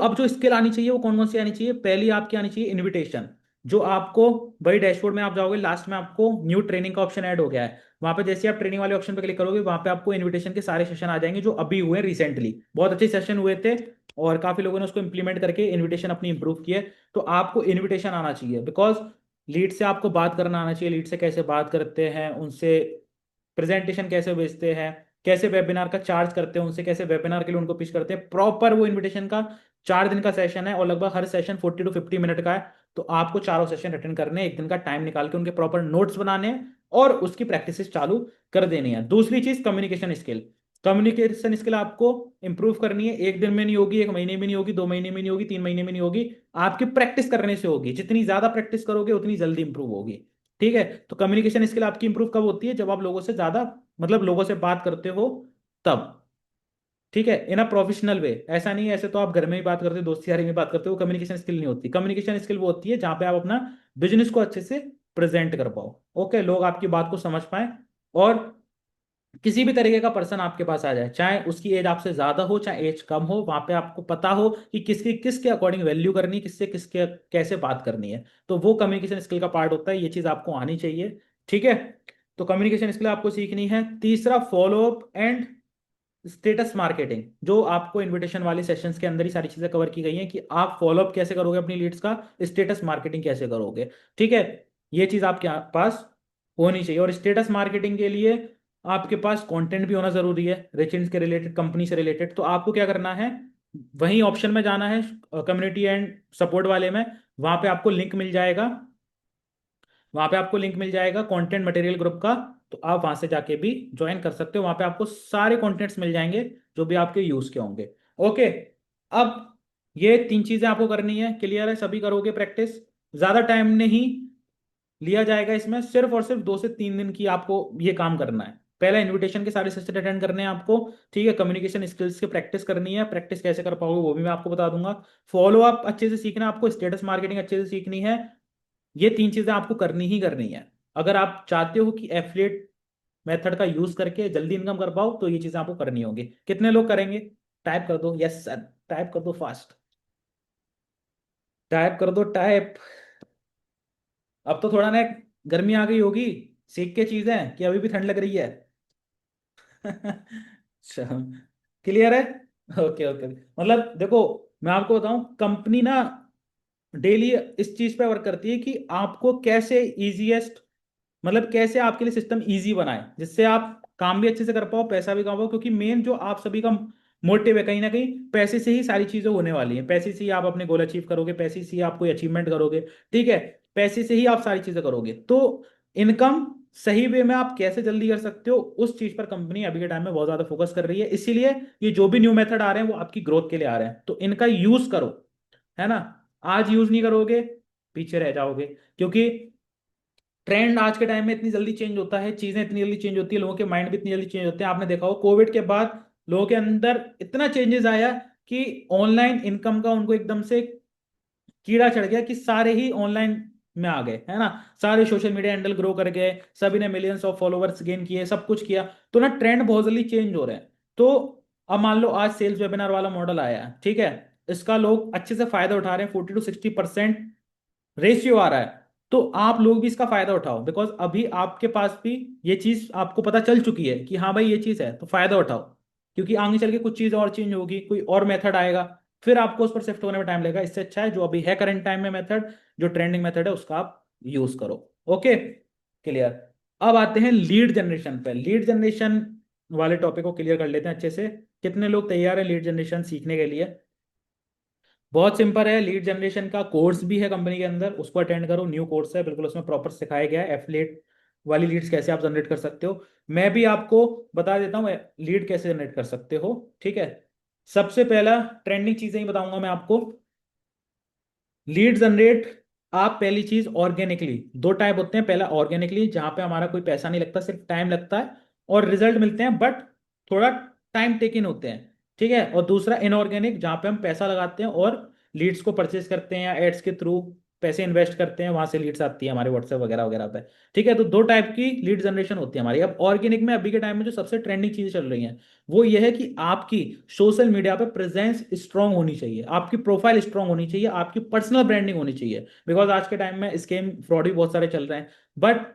अब जो स्किल आनी चाहिए वो कौन कौन सी आनी चाहिए, पहली आपकी आनी चाहिए इनविटेशन। जो आपको, भाई डैशबोर्ड में आप जाओगे, लास्ट में आपको न्यू ट्रेनिंग का ऑप्शन ऐड हो गया है, वहां पे जैसे आप ट्रेनिंग वाले ऑप्शन पे क्लिक करोगे, वहां पे आपको इनविटेशन के सारे सेशन आ जाएंगे जो अभी हुए रिसेंटली, बहुत अच्छे सेशन हुए थे। और काफी लोगों ने उसको इंप्लीमेंट करके इनविटेशन अपनी इंप्रूव की है। तो आपको इनविटेशन आना चाहिए, बिकॉज लीड से आपको बात करना आना चाहिए, लीड से कैसे बात करते हैं, उनसे प्रेजेंटेशन कैसे भेजते हैं, कैसे वेबिनार का चार्ज करते हैं, उनसे कैसे वेबिनार के लिए उनको पिच करते हैं प्रॉपर। वो इनविटेशन का 4 दिन का सेशन है और लगभग हर सेशन 40 to 50 मिनट का है। तो आपको चारों सेशन अटेंड करने हैं, एक दिन का टाइम निकाल के उनके प्रॉपर नोट्स बनाने हैं और उसकी प्रैक्टिस चालू कर देनी है। दूसरी चीज, कम्युनिकेशन स्किल। कम्युनिकेशन स्किल आपको इंप्रूव करनी है, एक दिन में नहीं होगी, एक महीने में नहीं होगी, 2 महीने में नहीं होगी, 3 महीने में नहीं होगी, आपकी प्रैक्टिस करने से होगी। जितनी ज्यादा प्रैक्टिस करोगे उतनी जल्दी इंप्रूव होगी। ठीक है। तो कम्युनिकेशन स्किल आपकी इंप्रूव कब होती है, जब आप लोगों से ज्यादा, मतलब लोगों से बात करते हो तब। ठीक है, इन अ प्रोफेशनल वे। ऐसा नहीं है ऐसे तो आप घर में ही बात करते हो, दोस्ती यारी में बात करते हो, कम्युनिकेशन स्किल नहीं होती। कम्युनिकेशन स्किल वो होती है जहां पे आप अपना बिजनेस को अच्छे से प्रेजेंट कर पाओ, ओके, लोग आपकी बात को समझ पाए। और किसी भी तरीके का पर्सन आपके पास आ जाए, चाहे उसकी एज आपसे ज्यादा हो चाहे एज कम हो, वहां पे आपको पता हो कि किसकी किसके अकॉर्डिंग वैल्यू करनी है, किससे किसके कैसे बात करनी है। तो वो कम्युनिकेशन स्किल का पार्ट होता है, ये चीज आपको आनी चाहिए। ठीक है। तो कम्युनिकेशन स्किल आपको सीखनी है। तीसरा, follow up and status marketing, जो आपको इनविटेशन वाले सेशंस के अंदर ही सारी चीजें कवर की गई हैं, कि आप फॉलो अप कैसे करोगे अपनी लीड्स का, स्टेटस मार्केटिंग कैसे करोगे। ठीक है। ये चीज आपके पास होनी चाहिए। और स्टेटस मार्केटिंग के लिए आपके पास कंटेंट भी होना जरूरी है, रिच के रिलेटेड, कंपनी से रिलेटेड। तो आपको क्या करना है, वही ऑप्शन में जाना है, कम्युनिटी एंड सपोर्ट वाले में। वहां पे आपको लिंक मिल जाएगा, वहां पे आपको लिंक मिल जाएगा कंटेंट मटेरियल ग्रुप का। तो आप वहां से जाके भी ज्वाइन कर सकते हो, वहां पे आपको सारे कंटेंट्स मिल जाएंगे जो भी आपके यूज के होंगे। ओके। अब ये तीन चीजें आपको करनी है, क्लियर है? सभी करोगे प्रैक्टिस, ज्यादा टाइम नहीं लिया जाएगा इसमें, सिर्फ और सिर्फ 2 से 3 दिन की आपको ये काम करना है। पहला इनविटेशन के सारे सेशन अटेंड करने हैं आपको, ठीक है? कम्युनिकेशन स्किल्स की प्रैक्टिस करनी है, प्रैक्टिस कैसे कर पाओगे वो भी मैं आपको बता दूंगा। फॉलो अप अच्छे से सीखना है आपको, स्टेटस मार्केटिंग अच्छे से सीखनी है। ये तीन चीजें आपको करनी ही करनी है। अगर आप चाहते हो कि एफिलिएट मेथड का यूज करके जल्दी इनकम कर पाओ, तो ये चीजें आपको करनी होंगी। कितने लोग करेंगे? टाइप कर दो यस सर, टाइप कर दो फास्ट, टाइप कर दो टाइप। अब तो थोड़ा ना गर्मी आ गई होगी, सेक के चीजें, कि अभी भी ठंड लग रही है? अच्छा, क्लियर है? Okay okay. मतलब देखो, मैं आपको बताऊं, कंपनी ना डेली इस चीज पे वर्क करती है कि आपको कैसे इजीएस्ट, मतलब कैसे आपके लिए सिस्टम इजी बनाए, जिससे आप काम भी अच्छे से कर पाओ, पैसा भी कमाओ। क्योंकि मेन जो आप सभी का मोटिव है, कहीं ना कहीं पैसे से ही सारी चीजें होने वाली हैं, पैसे से ही आप अपने गोल अचीव करोगे, पैसे से ही आप कोई अचीवमेंट करोगे, ठीक है? पैसे से ही आप सारी चीजें करोगे। तो इनकम सही वे में आप कैसे जल्दी कर सकते हो, उस चीज पर कंपनी अभी के टाइम में बहुत ज्यादा फोकस कर रही है। इसीलिए ये जो भी न्यू मेथड आ रहे हैं वो आपकी ग्रोथ के लिए आ रहे हैं, तो इनका यूज करो, है ना? आज यूज नहीं करोगे, पीछे रह जाओगे। क्योंकि ट्रेंड आज के टाइम में इतनी जल्दी चेंज होता है, चीजें इतनी जल्दी चेंज होती है, लोगों के माइंड भी इतनी जल्दी चेंज होते हैं। आपने देखा हो कोविड के बाद लोगों के अंदर इतना चेंजेस आया कि ऑनलाइन इनकम का उनको एकदम से कीड़ा चढ़ गया, कि सारे ही ऑनलाइन में आ गए, है ना? सारे सोशल मीडिया हैंडल ग्रो कर गए, सभी ने मिलियंस ऑफ फॉलोवर्स गेन किए, सब कुछ किया। तो ना ट्रेंड बहुत जल्दी चेंज हो रहे हैं। तो अब मान लो आज सेल्स वेबिनार वाला मॉडल आया है, ठीक है? इसका लोग अच्छे से फायदा उठा रहे हैं, 40 to 60% रेशियो आ रहा है। तो आप लोग भी इसका फायदा उठाओ, बिकॉज अभी आपके पास भी ये चीज आपको पता चल चुकी है कि हाँ भाई ये चीज है, तो फायदा उठाओ। क्योंकि आगे चल के कुछ चीज और चेंज होगी, कोई और मेथड आएगा, फिर आपको उस पर शिफ्ट होने में टाइम लगेगा। इससे अच्छा है जो अभी है करंट टाइम में मेथड, जो ट्रेंडिंग मेथड है, उसका आप यूज करो। Okay, clear? अब आते हैं लीड जनरेशन पे। लीड जनरेशन वाले टॉपिक को क्लियर कर लेते हैं अच्छे से। कितने लोग तैयार है लीड जनरेशन सीखने के लिए? बहुत सिंपल है, लीड जनरेशन का कोर्स भी है कंपनी के अंदर, उसको अटेंड करो। न्यू कोर्स है बिल्कुल, उसमें प्रॉपर सिखाया गया है एफिलिएट वाली लीड्स कैसे आप जनरेट कर सकते हो। मैं भी आपको बता देता हूँ लीड कैसे जनरेट कर सकते हो, ठीक है? सबसे पहला ट्रेंडिंग चीजें ही बताऊंगा मैं आपको। लीड जनरेट, आप पहली चीज ऑर्गेनिकली, दो टाइप होते हैं। पहला ऑर्गेनिकली, जहां पे हमारा कोई पैसा नहीं लगता, सिर्फ टाइम लगता है और रिजल्ट मिलते हैं, बट थोड़ा टाइम टेकिंग होते हैं, ठीक है? और दूसरा इनऑर्गेनिक, जहां पे हम पैसा लगाते हैं और लीड्स को परचेज करते हैं या एड्स के थ्रू पैसे इन्वेस्ट करते हैं, वहां से लीड्स आती है हमारे व्हाट्सएप वगैरह वगैरह पे, ठीक है? तो दो टाइप की लीड जनरेशन होती है हमारी। अब ऑर्गेनिक में अभी के टाइम में जो सबसे ट्रेंडिंग चीजें चल रही हैं वो ये है कि आपकी सोशल मीडिया पे प्रेजेंस स्ट्रांग होनी चाहिए, आपकी प्रोफाइल स्ट्रांग होनी चाहिए, आपकी पर्सनल ब्रांडिंग होनी चाहिए। बिकॉज आज के टाइम में स्कैम फ्रॉड भी बहुत सारे चल रहे हैं, बट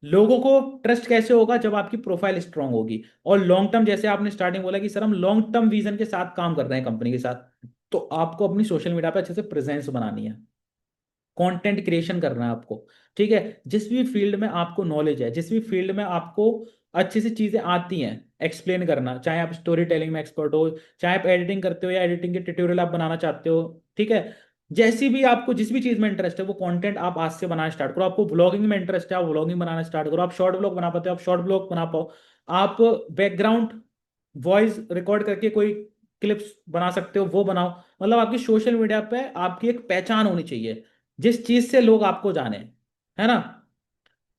लोगों को ट्रस्ट कैसे होगा? जब आपकी प्रोफाइल स्ट्रांग होगी। और लॉन्ग टर्म, जैसे आपने स्टार्टिंग बोला कि सर हम लॉन्ग टर्म विजन के साथ काम कर रहे हैं कंपनी के साथ, तो आपको अपनी सोशल मीडिया पे अच्छे से प्रेजेंस बनानी है, कंटेंट क्रिएशन करना है आपको, ठीक है? जिस भी फील्ड में आपको नॉलेज है, जिस भी फील्ड में आपको अच्छी सी चीजें आती हैं एक्सप्लेन करना, चाहे आप स्टोरी टेलिंग में एक्सपर्ट हो, चाहे आप एडिटिंग करते हो या एडिटिंग के ट्यूटोरियल आप बनाना चाहते हो, ठीक है? जैसी भी आपको जिस भी चीज में इंटरेस्ट है वो कंटेंट आप आज से बनाना स्टार्ट करो। आपको ब्लॉगिंग में इंटरेस्ट है, आप ब्लॉगिंग बनाना स्टार्ट करो। आप शॉर्ट ब्लॉग बना पाते हो, आप शॉर्ट ब्लॉग बना पाओ। आप बैकग्राउंड वॉइस रिकॉर्ड करके कोई क्लिप्स बना सकते हो, वो बनाओ। मतलब आपकी सोशल मीडिया पे आपकी एक पहचान होनी चाहिए, जिस चीज से लोग आपको जाने, है ना?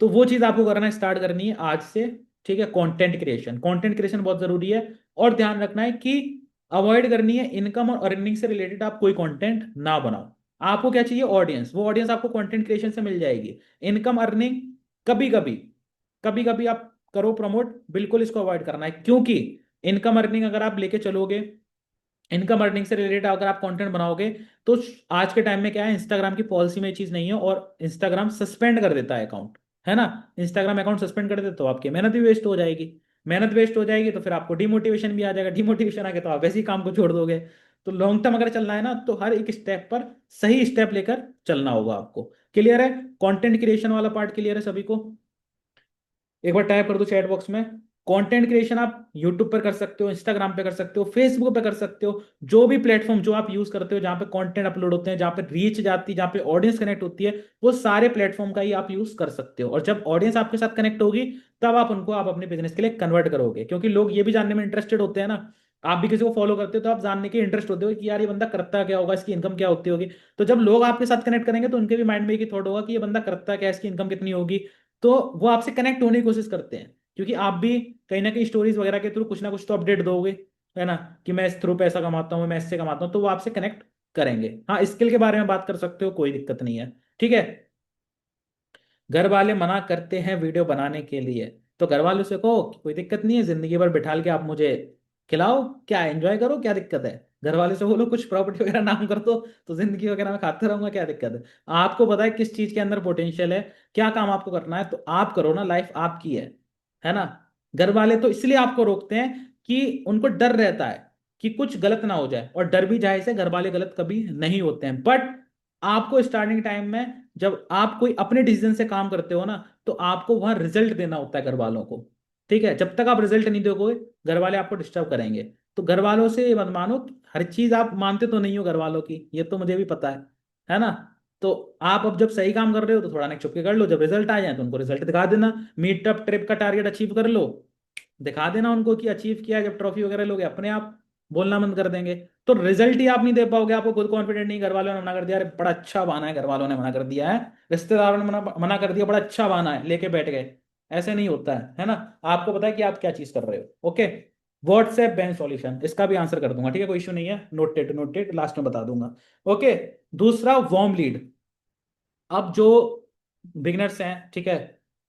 तो वो चीज आपको करना स्टार्ट करनी है आज से, ठीक है? कंटेंट क्रिएशन, कंटेंट क्रिएशन बहुत जरूरी है। और ध्यान रखना है कि अवॉइड करनी है इनकम और अर्निंग से रिलेटेड आप कोई कंटेंट ना बनाओ। आपको क्या चाहिए? ऑडियंस। वो ऑडियंस आपको कंटेंट क्रिएशन से मिल जाएगी। इनकम अर्निंग कभी कभी, कभी कभी आप करो प्रमोट, बिल्कुल इसको अवॉइड करना है। क्योंकि इनकम अर्निंग अगर आप लेके चलोगे, इनकम अर्निंग से रिलेटेड अगर आप कंटेंट बनाओगे, तो आज के टाइम में क्या है, इंस्टाग्राम की पॉलिसी में ये चीज नहीं है, और इंस्टाग्राम सस्पेंड कर देता है अकाउंट, है ना? इंस्टाग्राम अकाउंट सस्पेंड कर देता तो आपकी मेहनत भी वेस्ट हो जाएगी। मेहनत वेस्ट हो जाएगी तो फिर आपको डिमोटिवेशन भी आ जाएगा, डिमोटिवेशन आ गया तो आप वैसे ही काम को छोड़ दोगे। तो लॉन्ग टर्म अगर चलना है ना, तो हर एक स्टेप पर सही स्टेप लेकर चलना होगा आपको। क्लियर है? कंटेंट क्रिएशन वाला पार्ट क्लियर है सभी को? एक बार टाइप कर दो चैट बॉक्स में, कंटेंट क्रिएशन आप यूट्यूब पर कर सकते हो, इंस्टाग्राम पे कर सकते हो, फेसबुक पे कर सकते हो, जो भी प्लेटफॉर्म जो आप यूज करते हो जहां पे कंटेंट अपलोड होते हैं, जहां पे रीच जाती है, जहां पे ऑडियंस कनेक्ट होती है, वो सारे प्लेटफॉर्म का ही आप यूज कर सकते हो। और जब ऑडियंस आपके साथ कनेक्ट होगी तब आप अपने बिजनेस के लिए कन्वर्ट करोगे, क्योंकि लोग ये भी जानने में इंटरेस्टेड होते हैं ना। आप भी किसी को फॉलो करते हो तो आप जानने के इंटरेस्ट होते हो कि यार ये बंदा करता क्या होगा, इसकी इनकम क्या होती होगी। तो जब लोग आपके साथ कनेक्ट करेंगे तो उनके भी माइंड में एक थॉट होगा कि ये बंदा करता क्या है, इसकी इनकम कितनी होगी। तो वो आपसे कनेक्ट होने की कोशिश करते हैं, क्योंकि आप भी कहीं ना कहीं स्टोरीज वगैरह के थ्रू कुछ ना कुछ तो अपडेट दोगे, है ना, कि मैं इस थ्रू पैसा कमाता हूँ, मैं इससे कमाता हूँ, तो वो आपसे कनेक्ट करेंगे। हाँ, स्किल के बारे में बात कर सकते हो, कोई दिक्कत नहीं है, ठीक है। घर वाले मना करते हैं वीडियो बनाने के लिए, तो घर वालों से कहो कि कोई दिक्कत नहीं है, जिंदगी भर बिठाल के आप मुझे खिलाओ, क्या एंजॉय करो, क्या दिक्कत है। घर वाले से बोलो कुछ प्रॉपर्टी वगैरह नाम कर दो, तो जिंदगी वगैरह में खाते रहूंगा, क्या दिक्कत है। आपको पता है किस चीज के अंदर पोटेंशियल है, क्या काम आपको करना है, तो आप करो ना, लाइफ आपकी है ना। घर वाले तो इसलिए आपको रोकते हैं कि उनको डर रहता है कि कुछ गलत ना हो जाए, और डर भी जाहिर से, घर वाले गलत कभी नहीं होते हैं, बट आपको स्टार्टिंग टाइम में जब आप कोई अपने डिसीजन से काम करते हो ना, तो आपको वहां रिजल्ट देना होता है घर वालों को, ठीक है। जब तक आप रिजल्ट नहीं दोगे घर वाले आपको डिस्टर्ब करेंगे। तो घर वालों से ये मत मानो, हर चीज आप मानते तो नहीं हो घर वालों की, ये तो मुझे भी पता है ना। तो आप अब जब सही काम कर रहे हो तो थोड़ा ना चुप के कर लो, जब रिजल्ट आ जाए तो उनको रिजल्ट दिखा देना, मीटअप ट्रिप का टारगेट अचीव कर लो, दिखा देना उनको कि अचीव किया है। जब ट्रॉफी वगैरह लोगे अपने आप बोलना बंद कर देंगे। तो रिजल्ट ही आप नहीं दे पाओगे, आपको खुद कॉन्फिडेंट नहीं, घर वालों ने मना कर दिया, अरे बड़ा अच्छा बहाना है, घर वालों ने मना कर दिया है, रिश्तेदारों ने मना कर दिया, बड़ा अच्छा बहाना है, लेके बैठ गए। ऐसे नहीं होता है ना। आपको पता है कि आप क्या चीज कर रहे हो, ओके। व्हाट्सएप बैन सॉल्यूशन, इसका भी आंसर कर दूंगा, ठीक है, कोई इशू नहीं है, नोटेड नोटेड, लास्ट में बता दूंगा, ओके। दूसरा, वार्म लीड। अब जो बिगनर्स हैं, ठीक है,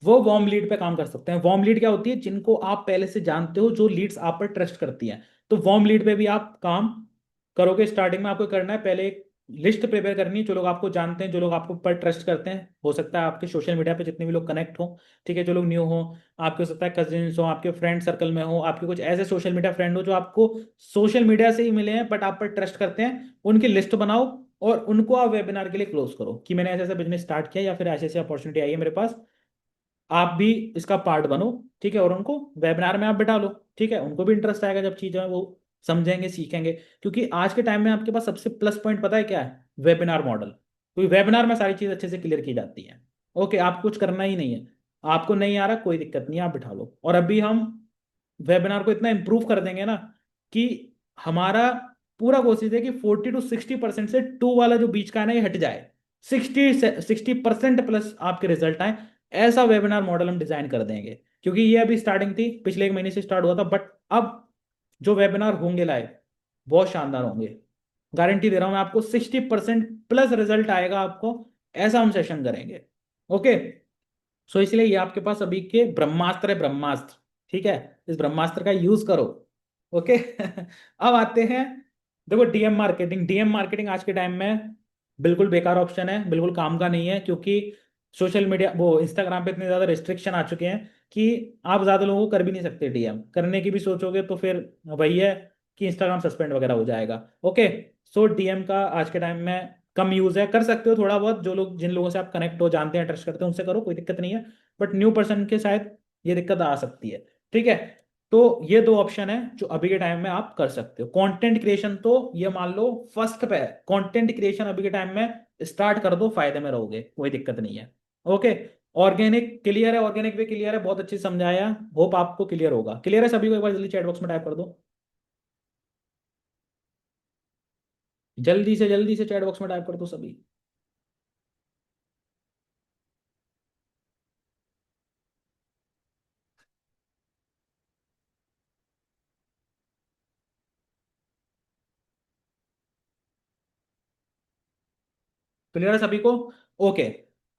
वो वार्म लीड पे काम कर सकते हैं। वार्म लीड क्या होती है, जिनको आप पहले से जानते हो, जो लीड्स आप पर ट्रस्ट करती हैं, तो वार्म लीड पे भी आप काम करोगे। स्टार्टिंग में आपको करना है, पहले एक लिस्ट प्रिपेयर करनी है, जो लोग आपको जानते हैं, जो लोग आपको पर ट्रस्ट करते हैं, हो सकता है आपके सोशल मीडिया पे जितने भी लोग कनेक्ट हो, ठीक है, जो लोग न्यू हो, आपके हो सकता है कजिन्स हो, आपके फ्रेंड सर्कल में हो, आपके कुछ ऐसे सोशल मीडिया फ्रेंड हो जो आपको सोशल मीडिया से ही मिले हैं बट आप पर ट्रस्ट करते हैं, उनकी लिस्ट बनाओ, और उनको आप वेबिनार के लिए क्लोज करो कि मैंने ऐसा ऐसा बिजनेस स्टार्ट किया, या फिर ऐसी ऐसी अपॉर्चुनिटी आई है मेरे पास, आप भी इसका पार्ट बनो, ठीक है, और उनको वेबिनार में आप बिठा लो, ठीक है। उनको भी इंटरेस्ट आएगा, जब चीजें वो समझेंगे सीखेंगे, क्योंकि आज के टाइम में आपके पास सबसे प्लस पॉइंट पता है क्या है, वेबिनार मॉडल। क्योंकि वेबिनार में सारी चीज अच्छे से क्लियर की जाती है, ओके। आप कुछ करना ही नहीं है, आपको नहीं आ रहा कोई दिक्कत नहीं है, आप बिठा लो। और अभी हम वेबिनार को इतना इंप्रूव कर देंगे ना कि हमारा पूरा कोशिश है कि 40 to 60% से टू वाला जो बीच का है ना, ये हट जाए, 60% प्लस आपके रिजल्ट आए। ऐसा वेबिनार मॉडल हम डिजाइन कर देंगे, क्योंकि ये अभी स्टार्टिंग थी, पिछले 1 महीने से स्टार्ट हुआ था, बट अब जो वेबिनार होंगे लाइव, बहुत शानदार होंगे। गारंटी दे रहा हूं मैं आपको, 60% प्लस रिजल्ट आएगा आपको, ऐसा हम सेशन करेंगे, ओके। सो इसलिए ये आपके पास अभी के ब्रह्मास्त्र है, ब्रह्मास्त्र, ठीक है, इस ब्रह्मास्त्र का यूज करो, ओके। अब आते हैं, देखो, डीएम मार्केटिंग। डीएम मार्केटिंग आज के टाइम में बिल्कुल बेकार ऑप्शन है, बिल्कुल काम का नहीं है, क्योंकि सोशल मीडिया, वो इंस्टाग्राम पे इतने ज्यादा रिस्ट्रिक्शन आ चुके हैं कि आप ज्यादा लोगों को कर भी नहीं सकते डीएम, करने की भी सोचोगे तो फिर वही है कि इंस्टाग्राम सस्पेंड वगैरह हो जाएगा, ओके। सो डीएम का आज के टाइम में कम यूज है, कर सकते हो थोड़ा बहुत, जो लोग, जिन लोगों से आप कनेक्ट हो, जानते हैं, ट्रस्ट करते हैं, उनसे करो, कोई दिक्कत नहीं है। बट न्यू पर्सन के शायद ये दिक्कत आ सकती है, ठीक है। तो ये दो ऑप्शन है जो अभी के टाइम में आप कर सकते हो। कंटेंट क्रिएशन तो ये मान लो फर्स्ट पे है, कंटेंट क्रिएशन अभी के टाइम में स्टार्ट कर दो, फायदे में रहोगे, कोई दिक्कत नहीं है, ओके। ऑर्गेनिक क्लियर है, ऑर्गेनिक भी क्लियर है, बहुत अच्छे से समझाया, होप आपको क्लियर होगा। क्लियर है सभी को, एक बार जल्दी चैट बॉक्स में टाइप कर दो, जल्दी से चैट बॉक्स में टाइप कर दो सभी। क्लियर है सभी को, ओके।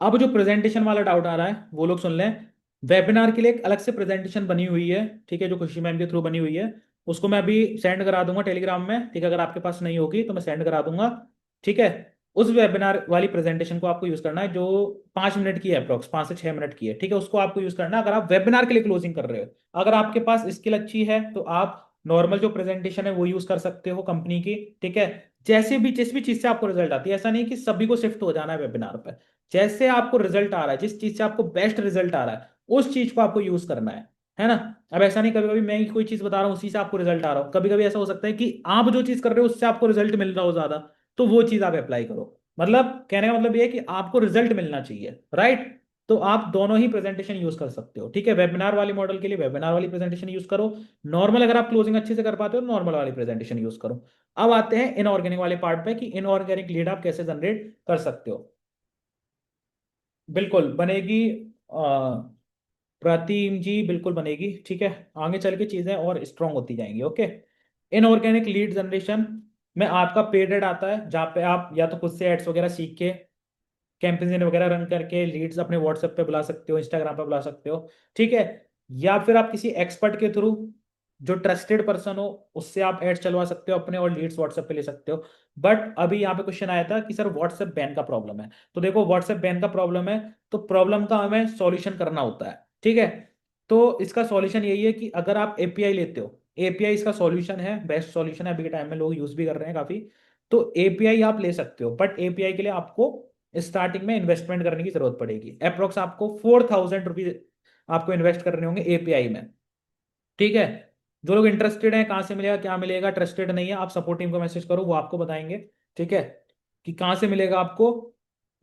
अब जो प्रेजेंटेशन वाला डाउट आ रहा है वो लोग सुन लें। वेबिनार के लिए एक अलग से प्रेजेंटेशन बनी हुई है, ठीक है, जो खुशी मैम के थ्रू बनी हुई है, उसको मैं अभी सेंड करा दूंगा टेलीग्राम में, ठीक है। अगर आपके पास नहीं होगी तो मैं सेंड करा दूंगा, ठीक है। उस वेबिनार वाली प्रेजेंटेशन को आपको यूज करना है, जो 5 मिनट की है, अप्रोक्स 5 से 6 मिनट की है, ठीक है, उसको आपको यूज करना है अगर आप वेबिनार के लिए क्लोजिंग कर रहे हो। अगर आपके पास स्किल अच्छी है तो आप नॉर्मल जो प्रेजेंटेशन है वो यूज कर सकते हो कंपनी की, ठीक है। जैसे भी जिस भी चीज से आपको रिजल्ट आती है, ऐसा नहीं कि सभी को शिफ्ट हो जाना है वेबिनार पर, जैसे आपको रिजल्ट आ रहा है, जिस चीज से आपको बेस्ट रिजल्ट आ रहा है, उस चीज को आपको यूज करना है ना। अब ऐसा नहीं कभी कभी मैं कोई चीज बता रहा हूँ उसी से आपको रिजल्ट आ रहा हो, कभी कभी ऐसा हो सकता है कि आप जो चीज कर रहे हो उससे आपको रिजल्ट मिल रहा हो ज्यादा, तो वो चीज आप अप्लाई करो। मतलब कहने का मतलब ये है कि आपको रिजल्ट मिलना चाहिए, राइट। तो आप दोनों ही प्रेजेंटेशन यूज कर सकते हो, ठीक है। वेबिनार वाली मॉडल के लिए वेबिनार वाली प्रेजेंटेशन यूज करो, नॉर्मल अगर आप क्लोजिंग अच्छे से कर पाते हो नॉर्मल वाली प्रेजेंटेशन यूज करो। अब आते हैं इनऑर्गेनिक वाले पार्ट पे कि इनऑर्गेनिक लीड आप कैसे जनरेट कर सकते हो। बिल्कुल बनेगी प्रतिम जी, बिल्कुल बनेगी, ठीक है। आगे चल के चीजें और स्ट्रांग होती जाएंगी, ओके। इनऑर्गेनिक लीड जनरेशन में आपका पेड एड आता है, जहाँ पे आप या तो खुद से एड्स वगैरह सीख के कैंपेन वगैरह रन करके लीड्स अपने व्हाट्सएप पे बुला सकते हो, इंस्टाग्राम पे बुला सकते हो, ठीक है। या फिर आप किसी एक्सपर्ट के थ्रू, जो ट्रस्टेड पर्सन हो, उससे आप एड्स चलवा सकते हो अपने और लीड्स व्हाट्सएप पे ले सकते हो। बट अभी यहाँ पे क्वेश्चन आया था कि सर व्हाट्सएप बैन का प्रॉब्लम है। तो देखो व्हाट्सएप बैन का प्रॉब्लम है, तो प्रॉब्लम का हमें सॉल्यूशन करना होता है, ठीक है। तो इसका सॉल्यूशन यही है कि अगर आप एपीआई लेते हो, एपीआई इसका सॉल्यूशन है, बेस्ट सॉल्यूशन है, अभी के टाइम में लोग यूज भी कर रहे हैं काफी। तो एपीआई आप ले सकते हो, बट एपीआई के लिए आपको स्टार्टिंग में इन्वेस्टमेंट करने की जरूरत पड़ेगी, अप्रोक्स आपको 4000 रुपीज आपको इन्वेस्ट करने होंगे एपीआई में, ठीक है। जो लोग इंटरेस्टेड हैं, कहाँ से मिलेगा क्या मिलेगा, ट्रस्टेड नहीं है, आप सपोर्ट टीम को मैसेज करो, वो आपको बताएंगे, ठीक है, कि कहाँ से मिलेगा आपको,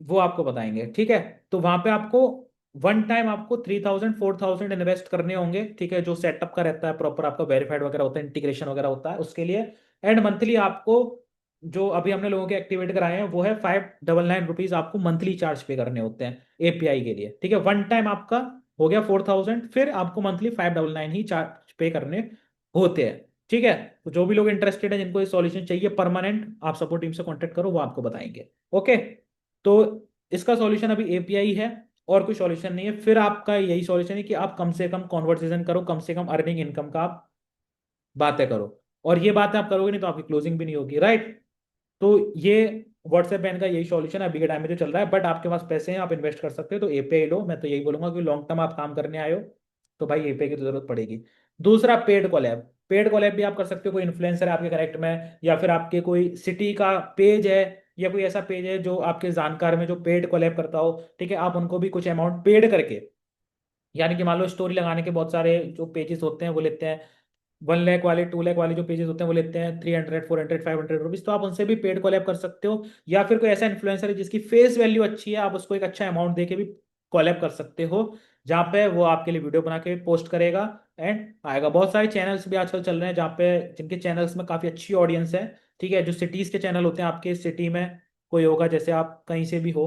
वो आपको बताएंगे, ठीक है। तो वहां पे आपको वन टाइम आपको 3000 4000 इन्वेस्ट करने होंगे, ठीक है, जो सेटअप का रहता है प्रॉपर, आपका वेरीफाइड वगैरह होता है, इंटीग्रेशन वगैरह होता है उसके लिए। एंड मंथली आपको, जो अभी हमने लोगों के एक्टिवेट कराए हैं, वो है 599 रुपीज आपको मंथली चार्ज पे करने होते हैं एपीआई के लिए, ठीक है। वन टाइम आपका हो गया 4000, फिर आपको मंथली 599 ही चार्ज पे करने होते हैं, ठीक है। तो जो भी लोग इंटरेस्टेड है, जिनको ये सॉल्यूशन चाहिए परमानेंट, आप सपोर्ट टीम से कांटेक्ट करो, वो आपको बताएंगे, ओके। तो इसका सॉल्यूशन अभी एपीआई है, और कोई सॉल्यूशन नहीं है। फिर आपका यही सॉल्यूशन है कि आप कम से कम कॉन्वर्सेशन करो, कम से कम अर्निंग इनकम का आप बातें करो, और ये बातें आप करोगे नहीं तो आपकी क्लोजिंग भी नहीं होगी, राइट। तो ये व्हाट्सएप बैन का यही सॉल्यूशन है अभी के टाइम में जो चल रहा है। बट आपके पास पैसे हैं, आप इन्वेस्ट कर सकते हो, तो एपीआई लो। मैं तो यही बोलूंगा कि लॉन्ग टर्म आप काम करने आए हो, तो भाई एपीआई की तो जरूरत पड़ेगी। दूसरा पेड कॉलैब, पेड कॉलैब भी आप कर सकते हो। कोई इन्फ्लुएंसर है आपके कनेक्ट में, या फिर आपके कोई सिटी का पेज है, या कोई ऐसा पेज है जो आपके जानकार में जो पेड कॉलैब करता हो, ठीक है। आप उनको भी कुछ अमाउंट पेड करके, यानी कि मान लो स्टोरी लगाने के बहुत सारे जो पेजेस होते हैं वो लेते हैं 1 लाख वाले, 2 लाख वाले जो पेजेस होते हैं वो लेते हैं 300 400 500 रुपीज, तो आप उनसे भी पेड कॉलैब कर सकते हो। या फिर कोई ऐसा इन्फ्लुएंसर है जिसकी फेस वैल्यू अच्छी है, आप उसको एक अच्छा अमाउंट दे के भी कॉलैब कर सकते हो, जहाँ पे वो आपके लिए वीडियो बना के पोस्ट करेगा एंड आएगा। बहुत सारे चैनल्स भी आजकल चल रहे हैं, जहाँ पे जिनके चैनल्स में काफी अच्छी ऑडियंस है, ठीक है। जो सिटीज के चैनल होते हैं, आपके सिटी में कोई होगा, जैसे आप कहीं से भी हो,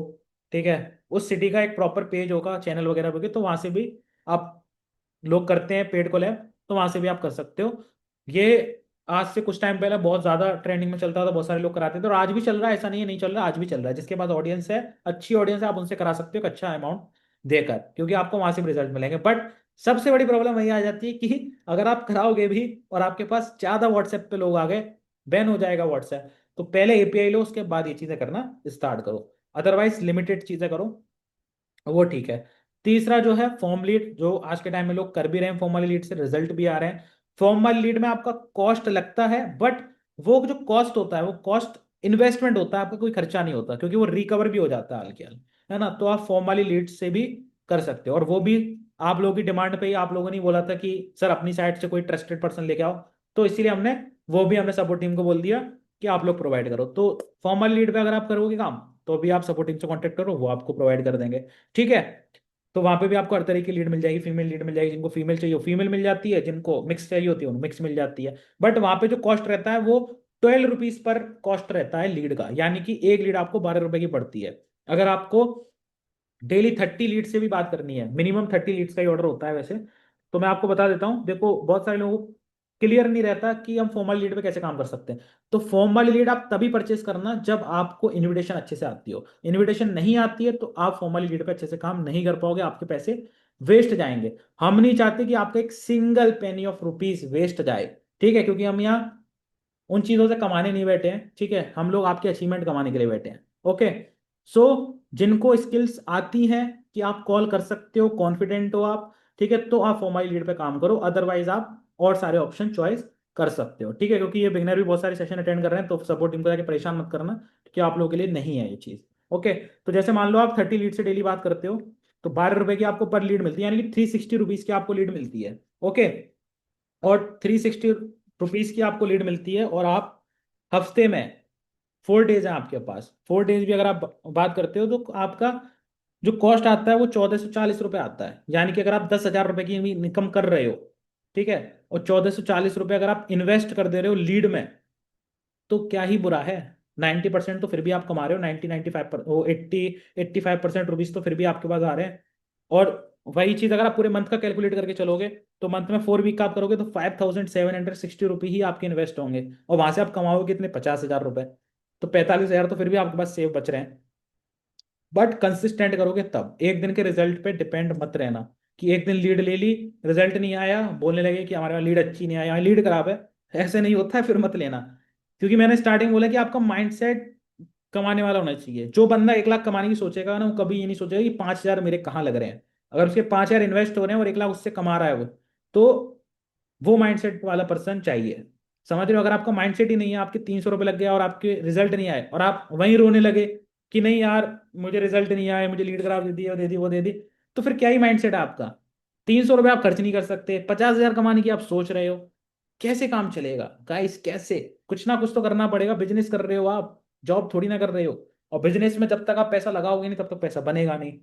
ठीक है, उस सिटी का एक प्रॉपर पेज होगा, चैनल वगैरह होगी, तो वहां से भी आप, लोग करते हैं पेड कोलैब, तो वहां से भी आप कर सकते हो। ये आज से कुछ टाइम पहले बहुत ज्यादा ट्रेंडिंग में चलता था, बहुत सारे लोग कराते थे, और आज भी चल रहा है, ऐसा नहीं है नहीं चल रहा, आज भी चल रहा है। जिसके पास ऑडियंस है, अच्छी ऑडियंस है, आप उनसे करा सकते हो एक अच्छा अमाउंट देकर, क्योंकि आपको वहां से भी रिजल्ट मिलेंगे। बट सबसे बड़ी प्रॉब्लम वही आ जाती है कि अगर आप कराओगे भी और आपके पास ज्यादा व्हाट्सएप पे लोग आ गए, बैन हो जाएगा व्हाट्सएप। तो पहले एपीआई लो, उसके बाद ये चीजें करना स्टार्ट करो, अदरवाइज लिमिटेड चीजें करो, वो ठीक है। तीसरा जो है फॉर्म लीड, जो आज के टाइम में लोग कर भी रहे हैं, फॉर्मल लीड से रिजल्ट भी आ रहे हैं। फॉर्मल लीड में आपका कॉस्ट लगता है, बट वो जो कॉस्ट होता है वो कॉस्ट इन्वेस्टमेंट होता है, आपका कोई खर्चा नहीं होता, क्योंकि वो रिकवर भी हो जाता है हाल के हाल, है ना। तो आप फॉर्मली लीड से भी कर सकते हो, और वो भी आप लोगों की डिमांड पे ही। आप लोगों ने बोला था कि सर अपनी साइड से कोई ट्रस्टेड पर्सन लेके आओ, तो इसीलिए हमने सपोर्ट टीम को बोल दिया कि आप लोग प्रोवाइड करो। तो फॉर्मल लीड पे अगर आप करोगे काम, तो भी आप सपोर्ट टीम से कांटेक्ट करो, वो आपको प्रोवाइड कर देंगे, ठीक है। तो वहां पे भी आपको हर तरह की लीड मिल जाएगी, फीमेल लीड मिल जाएगी, जिनको फीमेल चाहिए वो फीमेल मिल जाती है, जिनको मिक्स चाहिए होती है उनको मिक्स मिल जाती है। बट वहां पे जो कॉस्ट रहता है वो 12 रुपीज पर कॉस्ट रहता है लीड का, यानी कि एक लीड आपको 12 रुपए की पड़ती है। अगर आपको डेली 30 लीड से भी बात करनी है, मिनिमम 30 लीड्स का ही ऑर्डर होता है वैसे, तो मैं आपको बता देता हूँ। देखो बहुत सारे लोगों को क्लियर नहीं रहता कि हम फॉर्मल लीड पे कैसे काम कर सकते हैं। तो फॉर्मल लीड आप तभी परचेस करना जब आपको इनविटेशन अच्छे से आती हो। इनविटेशन नहीं आती है तो आप फॉर्मल लीड पे अच्छे से काम नहीं कर पाओगे, आपके पैसे वेस्ट जाएंगे। हम नहीं चाहते कि आपका एक single penny of rupees waste जाए, ठीक है, क्योंकि हम यहाँ उन चीजों से कमाने नहीं बैठे हैं, ठीक है, हम लोग आपके अचीवमेंट कमाने के लिए बैठे हैं, ओके। सो जिनको स्किल्स आती हैं कि आप कॉल कर सकते हो, कॉन्फिडेंट हो आप, ठीक है, तो आप फॉर्मल लीड पे काम करो, अदरवाइज आप और सारे ऑप्शन चॉइस कर सकते हो, ठीक है। क्योंकि ये बिगनर भी बहुत सारे सेशन अटेंड कर रहे हैं, तो सपोर्ट टीम को जाके परेशान मत करना कि आप लोगों के लिए नहीं है ये चीज, ओके। तो जैसे मान लो आप 30 लीड से डेली बात करते हो, तो 12 रुपए की आपको पर लीड मिलती है, यानी कि 360 रुपीज की आपको लीड मिलती है, ओके। और 360 रुपीज की आपको लीड मिलती है, और आप हफ्ते में 4 डेज है आपके पास। 4 डेज भी अगर आप बात करते हो, तो आपका जो कॉस्ट आता है वो 1440 रुपये आता है। यानी कि अगर आप 10,000 रुपये की इनकम कर रहे हो, ठीक है, और 1440 रुपये अगर आप इन्वेस्ट कर दे रहे हो लीड में, तो क्या ही बुरा है। 90% तो फिर भी आप कमा रहे हो, 90-95 पर, वो 80-85% रुपीज तो फिर भी आपके पास आ रहे हैं। और वही चीज अगर आप पूरे मंथ का कैलकुलेट करके चलोगे, तो मंथ में 4 वीक का आप करोगे तो 5,760 रुपये ही आपके इन्वेस्ट होंगे, और वहां से आप कमाओगे कितने, 50,000 रुपये। तो 45,000 तो फिर भी आपके पास सेव बच रहे हैं। बट कंसिस्टेंट करोगे तब, एक दिन के रिजल्ट पे डिपेंड मत रहना, कि एक दिन लीड ले ली, रिजल्ट नहीं आया, बोलने लगे कि हमारे लीड अच्छी नहीं आई, लीड खराब है। ऐसे नहीं होता है, फिर मत लेना। क्योंकि मैंने स्टार्टिंग बोला कि आपका माइंडसेट कमाने वाला होना चाहिए। जो बंदा 1 लाख कमाने की सोचेगा ना, वो कभी ये नहीं सोचेगा कि 5,000 मेरे कहाँ लग रहे हैं। अगर उसके 5,000 इन्वेस्ट हो रहे हैं और 1 लाख उससे कमा रहा है वो, तो वो माइंडसेट वाला पर्सन चाहिए। समझ रहे हो? अगर आपका माइंडसेट ही नहीं है, आपके 300 रुपये लग गया और आपके रिजल्ट नहीं आए, और आप वहीं रोने लगे कि नहीं यार मुझे रिजल्ट नहीं आए, मुझे लीड खराब दे दी, वो दे दी, वो दे दी, तो फिर क्या ही माइंडसेट है आपका। 300 रुपये आप खर्च नहीं कर सकते, 50,000 कमाने की आप सोच रहे हो, कैसे काम चलेगा गाइस, कैसे? कुछ ना कुछ तो करना पड़ेगा। बिजनेस कर रहे हो आप, जॉब थोड़ी ना कर रहे हो। और बिजनेस में जब तक आप पैसा लगाओगे नहीं, तब तक पैसा बनेगा नहीं।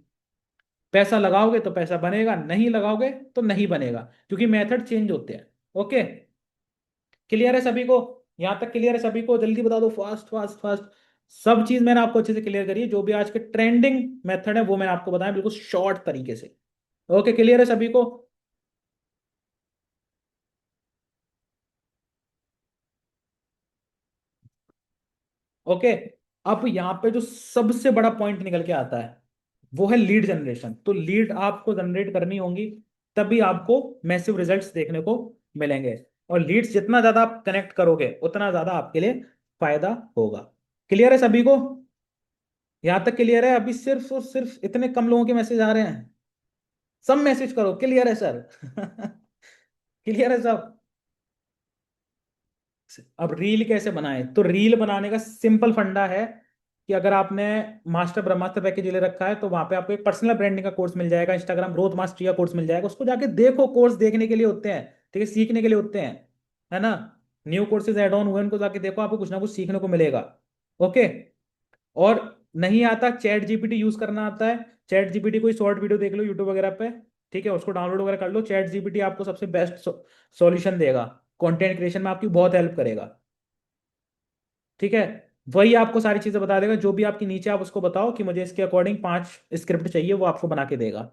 पैसा लगाओगे तो पैसा बनेगा, नहीं लगाओगे तो नहीं बनेगा, क्योंकि मेथड चेंज होते हैं। ओके, क्लियर है सभी को? यहां तक क्लियर है सभी को? जल्दी बता दो, फास्ट फास्ट फास्ट। सब चीज मैंने आपको अच्छे से क्लियर करी है, जो भी आज के ट्रेंडिंग मेथड है वो मैंने आपको बताया बिल्कुल शॉर्ट तरीके से। ओके, क्लियर है सभी को? ओके। अब यहाँ पे जो सबसे बड़ा पॉइंट निकल के आता है, वो है लीड जनरेशन। तो लीड आपको जनरेट करनी होंगी, तभी आपको मैसिव रिजल्ट्स देखने को मिलेंगे। और लीड्स जितना ज्यादा आप कनेक्ट करोगे, उतना ज्यादा आपके लिए फायदा होगा। क्लियर है सभी को? यहां तक क्लियर है? अभी सिर्फ और सिर्फ इतने कम लोगों के मैसेज आ रहे हैं। सब मैसेज करो, क्लियर है सर? क्लियर है सब? अब रील कैसे बनाएं? तो रील बनाने का सिंपल फंडा है कि अगर आपने मास्टर ब्रह्मास्त्र पैकेज ले रखा है, तो वहां पे आपको एक पर्सनल ब्रांडिंग का कोर्स मिल जाएगा, इंस्टाग्राम ग्रोथ मास्टरी का कोर्स मिल जाएगा। उसको जाके देखो, कोर्स देखने के लिए होते हैं, ठीक है, सीखने के लिए होते हैं, है ना। न्यू कोर्सेज ऐड ऑन हुए, उनको जाके देखो, आपको कुछ ना कुछ सीखने को मिलेगा। ओके। और नहीं आता चैट जीपीटी यूज करना आता है, चैट जीपीटी कोई शॉर्ट वीडियो देख लो यूट्यूब वगैरह पे, ठीक है, उसको डाउनलोड वगैरह कर लो। चैट जीपीटी आपको सबसे बेस्ट सॉल्यूशन देगा, कंटेंट क्रिएशन में आपकी बहुत हेल्प करेगा, ठीक है। वही आपको सारी चीजें बता देगा, जो भी आपकी नीचे, आप उसको बताओ कि मुझे इसके अकॉर्डिंग 5 स्क्रिप्ट चाहिए, वो आपको बना के देगा,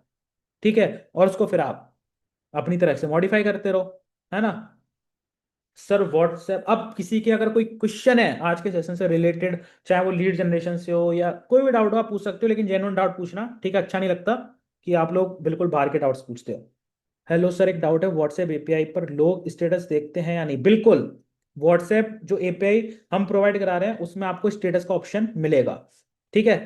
ठीक है। और उसको फिर आप अपनी तरफ से मॉडिफाई करते रहो, है ना। सर व्हाट्सएप, अब किसी के अगर कोई क्वेश्चन है आज के सेशन से रिलेटेड, चाहे वो लीड जनरेशन से हो या कोई भी डाउट हो, आप पूछ सकते हो, लेकिन जेन्युइन डाउट पूछना, ठीक है। अच्छा नहीं लगता कि आप लोग बिल्कुल बाहर के डाउट्स पूछते हो। हेलो सर, एक डाउट है, व्हाट्सएप एपीआई पर लोग स्टेटस देखते हैं या नहीं? बिल्कुल। व्हाट्सएप जो एपीआई हम प्रोवाइड करा रहे हैं, उसमें आपको स्टेटस का ऑप्शन मिलेगा, ठीक है।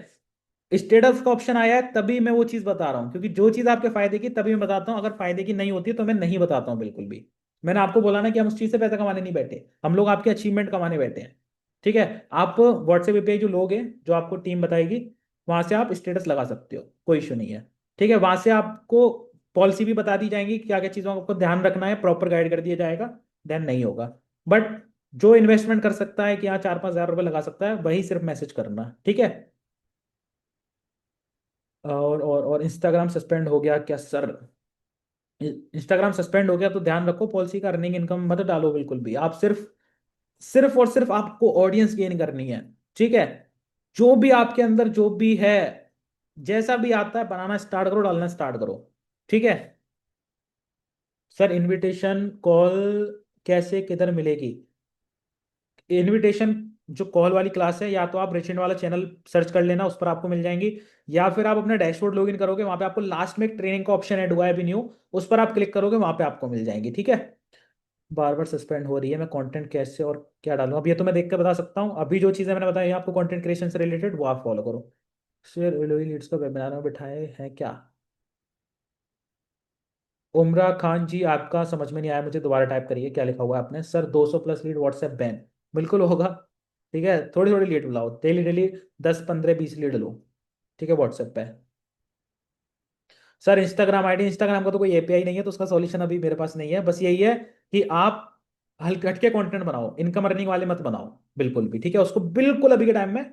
स्टेटस का ऑप्शन आया है तभी मैं वो चीज बता रहा हूँ, क्योंकि जो चीज आपके फायदे की तभी मैं बताता हूँ, अगर फायदे की नहीं होती है तो मैं नहीं बताता हूँ बिल्कुल भी। मैंने आपको बोला ना कि हम उस चीज से पैसा कमाने नहीं बैठे, हम लोग आपके अचीवमेंट कमाने बैठे हैं, ठीक है। आप व्हाट्सएप एपीआई जो लोग हैं, जो आपको टीम बताएगी, वहां से आप स्टेटस लगा सकते हो, कोई इशू नहीं है, ठीक है। वहां से आपको पॉलिसी भी बता दी जाएंगी, क्या क्या चीजों का आपको ध्यान रखना है, प्रॉपर गाइड कर दिया जाएगा, ध्यान नहीं होगा। बट जो इन्वेस्टमेंट कर सकता है कि यहाँ 4-5 हज़ार रुपये लगा सकता है, वही सिर्फ मैसेज करना, ठीक है। और इंस्टाग्राम सस्पेंड हो गया क्या सर? इंस्टाग्राम सस्पेंड हो गया तो ध्यान रखो, पॉलिसी का अर्निंग इनकम मत डालो बिल्कुल भी। आप सिर्फ सिर्फ और सिर्फ आपको ऑडियंस गेन करनी है, ठीक है। जो भी आपके अंदर जो भी है, जैसा भी आता है बनाना स्टार्ट करो, डालना स्टार्ट करो, ठीक है। सर इनविटेशन कॉल कैसे किधर मिलेगी? इनविटेशन जो कॉल वाली क्लास है, या तो आप रिचेंट वाला चैनल सर्च कर लेना, उस पर आपको मिल जाएंगी। या फिर आप अपना डैशबोर्ड लॉगिन करोगे, वहां पे आपको लास्ट में एक ट्रेनिंग का ऑप्शन है, डू आई बी न्यू, उस पर आप क्लिक करोगे, वहां पे आपको मिल जाएंगी, ठीक है। बार बार सस्पेंड हो रही है, मैं कंटेंट कैसे और क्या डालूं? अब ये तो मैं देख कर बता सकता हूँ। अभी जो चीजें मैंने बताई आपको कंटेंट क्रिएशन से रिलेटेड, वो आप फॉलो करो। शेयर एलोई लीड्स का वेबिनार में बिठाए हैं क्या? उमरा खान जी, आपका समझ में नहीं आया मुझे, दोबारा टाइप करिए, क्या लिखा हुआ है आपने? Sir 200 plus lead WhatsApp ban. बिल्कुल होगा, ठीक है। थोड़ी थोड़ी लीड बुलाओ, डेली डेली 10-15-20 लीड लो, ठीक है, व्हाट्सएप पे। सर इंस्टाग्राम आईडी, इंस्टाग्राम का तो कोई एपीआई नहीं है, तो उसका सॉल्यूशन अभी मेरे पास नहीं है। बस यही है कि आप हल्के हटके कंटेंट बनाओ, इनकम अर्निंग वाले मत बनाओ बिल्कुल भी, ठीक है। उसको बिल्कुल अभी के टाइम में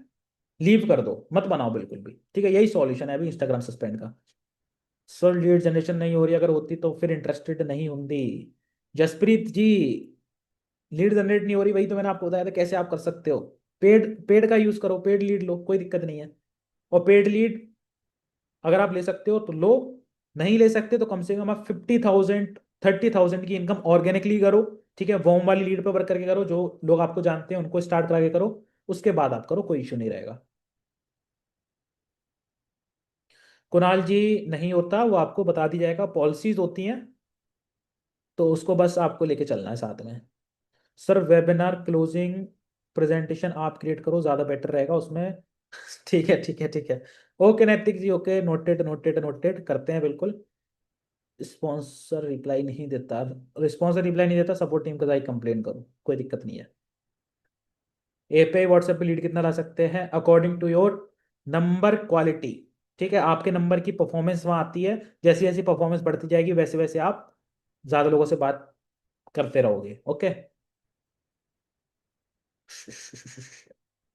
लीव कर दो, मत बनाओ बिल्कुल भी, ठीक है। यही सॉल्यूशन है अभी इंस्टाग्राम सस्पेंड का। सर लीड जनरेशन नहीं हो रही, अगर होती तो फिर इंटरेस्टेड नहीं होंगी जसप्रीत जी। लीड जनरेट नहीं हो रही, वही तो मैंने आपको बताया था कैसे आप कर सकते हो। पेड पेड का यूज करो, पेड लीड लो, कोई दिक्कत नहीं है। और पेड लीड अगर आप ले सकते हो तो लो, नहीं ले सकते तो कम से कम आप 50,000 30,000 की इनकम ऑर्गेनिकली करो, ठीक है। वॉर्म वाली लीड पे वर्क करके करो, जो लोग आपको जानते हैं उनको स्टार्ट करा के करो, उसके बाद आप करो, कोई इशू नहीं रहेगा। कुणाल जी नहीं होता, वो आपको बता दी जाएगा, पॉलिसीज होती हैं, तो उसको बस आपको लेके चलना है साथ में। सर वेबिनार क्लोजिंग प्रेजेंटेशन आप क्रिएट करो, ज़्यादा बेटर रहेगा उसमें। ठीक है ठीक है ठीक है। ओके नैतिक जी, ओके, नोटेड नोटेड नोटेड, करते हैं बिल्कुल। स्पॉन्सर रिप्लाई नहीं देता, स्पॉन्सर रिप्लाई नहीं देता, सपोर्ट टीम का जाके कंप्लेन करो, कोई दिक्कत नहीं है। एपीआई व्हाट्सएप पे लीड कितना ला सकते हैं, according to your number quality, ठीक है। आपके नंबर की परफॉर्मेंस वहाँ आती है, जैसी जैसी परफॉर्मेंस बढ़ती जाएगी वैसे वैसे आप ज़्यादा लोगों से बात करते रहोगे, ओके।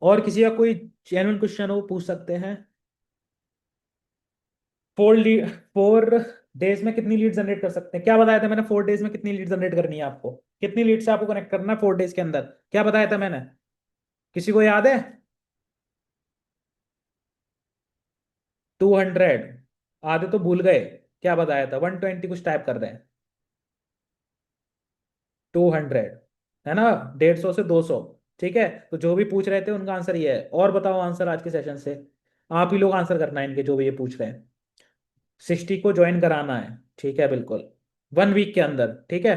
और किसी का कोई जेन्युइन क्वेश्चन हो पूछ सकते हैं। 4 डेज में कितनी लीड जनरेट कर सकते हैं, क्या बताया था मैंने? 4 डेज में कितनी लीड जनरेट करनी है आपको, कितनी लीड से आपको कनेक्ट करना है 4 डेज के अंदर, क्या बताया था मैंने? किसी को याद है? 200। आधे तो भूल गए, क्या बताया था? 120 कुछ टाइप कर रहे हैं। 200 है ना, 150 से 200, ठीक है। तो जो भी पूछ रहे थे उनका आंसर ये है। और बताओ आंसर आज के सेशन से, आप ही लोग आंसर करना है इनके, जो भी ये पूछ रहे हैं। 60 को ज्वाइन कराना है, ठीक है, बिल्कुल 1 वीक के अंदर, ठीक है।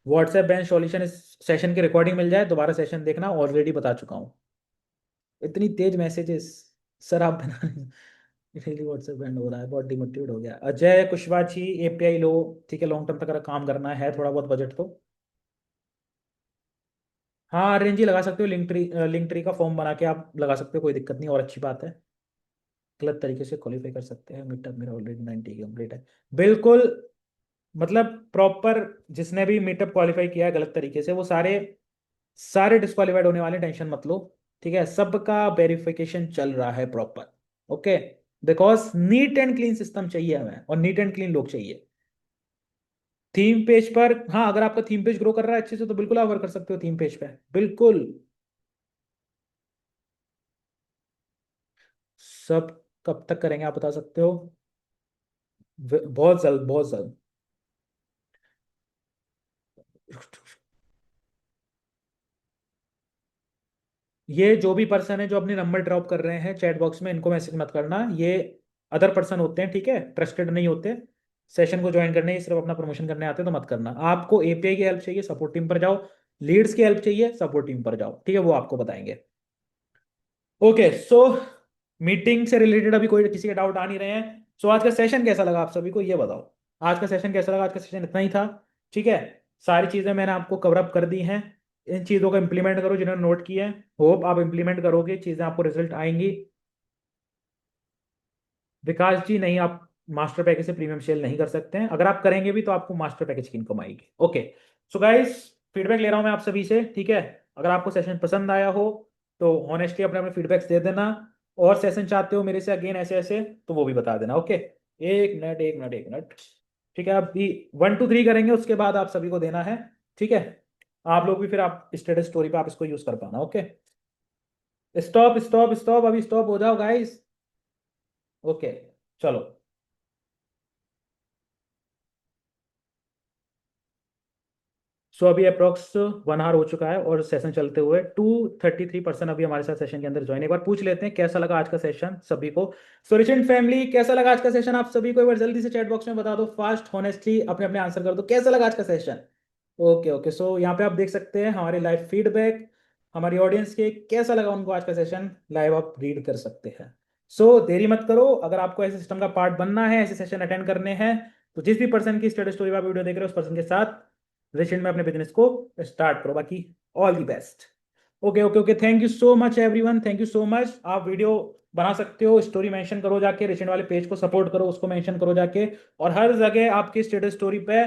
व्हाट्सएप बैन सॉल्यूशन, इस सेशन की रिकॉर्डिंग मिल जाए, दोबारा सेशन देखना, ऑलरेडी बता चुका हूँ। इतनी तेज मैसेजेस, सर आप बना इसीलिए व्हाट्सएप बैंड हो रहा है, बहुत डिमोटिवेट हो गया। अजय कुशवाहा जी, एपीआई लो, ठीक है, लॉन्ग टर्म तक अगर काम करना है थोड़ा बहुत बजट तो। हाँ रेंज ही लगा सकते हो, लिंक ट्री का फॉर्म बना के आप लगा सकते हो, कोई दिक्कत नहीं, और अच्छी बात है। गलत तरीके से क्वालिफाई कर सकते हैं, मीटअप मेरा ऑलरेडी 90 कंप्लीट है, बिल्कुल। मतलब प्रॉपर, जिसने भी मीटअप क्वालिफाई किया है गलत तरीके से, वो सारे सारे डिस्क्वालीफाइड होने वाले, टेंशन मत लो, ठीक है। सबका वेरिफिकेशन चल रहा है proper, okay. Because neat and clean system चाहिए हमें, और नीट एंड क्लीन लोग चाहिए। थीम पेज पर, हाँ, अगर आपका थीम पेज ग्रो कर रहा है अच्छे से तो बिल्कुल आप वर्क कर सकते हो थीम पेज पे, बिल्कुल। सब कब तक करेंगे आप बता सकते हो? बहुत जल्द, बहुत जल्द। ये जो भी पर्सन है जो अपने नंबर ड्रॉप कर रहे हैं चैट बॉक्स में, इनको मैसेज मत करना, ये अदर पर्सन होते हैं, ठीक है, ट्रस्टेड नहीं होते। सेशन को ज्वाइन करने, ये सिर्फ अपना प्रमोशन करने आते हैं, तो मत करना। आपको एपीआई की हेल्प चाहिए, सपोर्ट टीम पर जाओ। लीड्स की हेल्प चाहिए, सपोर्ट टीम पर जाओ, ठीक है, वो आपको बताएंगे। ओके सो मीटिंग से रिलेटेड अभी कोई किसी के डाउट आ नहीं रहे हैं। सो आज का सेशन कैसा लगा आप सभी को, ये बताओ। आज का सेशन कैसा लगा? आज का सेशन इतना ही था, ठीक है। सारी चीजें मैंने आपको कवर अप कर दी हैं, इन चीजों को इंप्लीमेंट करो जिन्होंने नोट किए हैं। होप आप इंप्लीमेंट करोगे, चीजें आपको रिजल्ट आएंगी। विकास जी नहीं, आप मास्टर पैकेज से प्रीमियम सेल नहीं कर सकते हैं, अगर आप करेंगे भी तो आपको मास्टर पैकेज की इनकम आएगी, ओके। सो गाइस, फीडबैक ले रहा हूं मैं आप सभी से, ठीक है। अगर आपको सेशन पसंद आया हो तो ऑनेस्टली अपने अपने फीडबैक्स दे देना, और सेशन चाहते हो मेरे से अगेन ऐसे ऐसे, तो वो भी बता देना, ओके। एक मिनट एक मिनट एक मिनट, ठीक है। अभी 1 2 3 करेंगे, उसके बाद आप सभी को देना है, ठीक है। आप लोग भी फिर आप स्टेटस स्टोरी पे आप इसको यूज कर पाना, ओके। स्टॉप स्टॉप स्टॉप, अभी स्टॉप हो जाओ गाइस, ओके। चलो, सो अभी अप्रोक्स 1 आवर हो चुका है, और सेशन चलते हुए 233% अभी हमारे साथ सेशन के अंदर ज्वाइन। एक बार पूछ लेते हैं कैसा लगा आज का सेशन सभी को। सो रिचेंट फैमिली, कैसा लगा आज का सेशन आप सभी को? एक बार जल्दी से चैट बॉक्स में बता दो, फास्ट हॉनेस्टली अपने अपने आंसर कर दो, कैसा लगा आज का सेशन। ओके ओके, सो यहाँ पे आप देख सकते हैं हमारे लाइव फीडबैक, हमारी ऑडियंस के कैसा लगा उनको आज का सेशन, लाइव आप रीड कर सकते हैं। सो देरी मत करो, अगर आपको ऐसे सिस्टम का पार्ट बनना है, ऐसे सेशन अटेंड करने हैं, तो जिस भी पर्सन की स्टेटस स्टोरी आप वीडियो देख रहे हो उस पर्सन के साथ रिसेंट में अपने बिजनेस को स्टार्ट करो। बाकी all the best. Okay okay okay, thank you so much everyone, thank you so much. आप वीडियो बना सकते हो, स्टोरी मेंशन करो जाके, रिसेंट वाले पेज को सपोर्ट करो, उसको मेंशन करो जाके। और हर जगह आपकी स्टेटस स्टोरी पे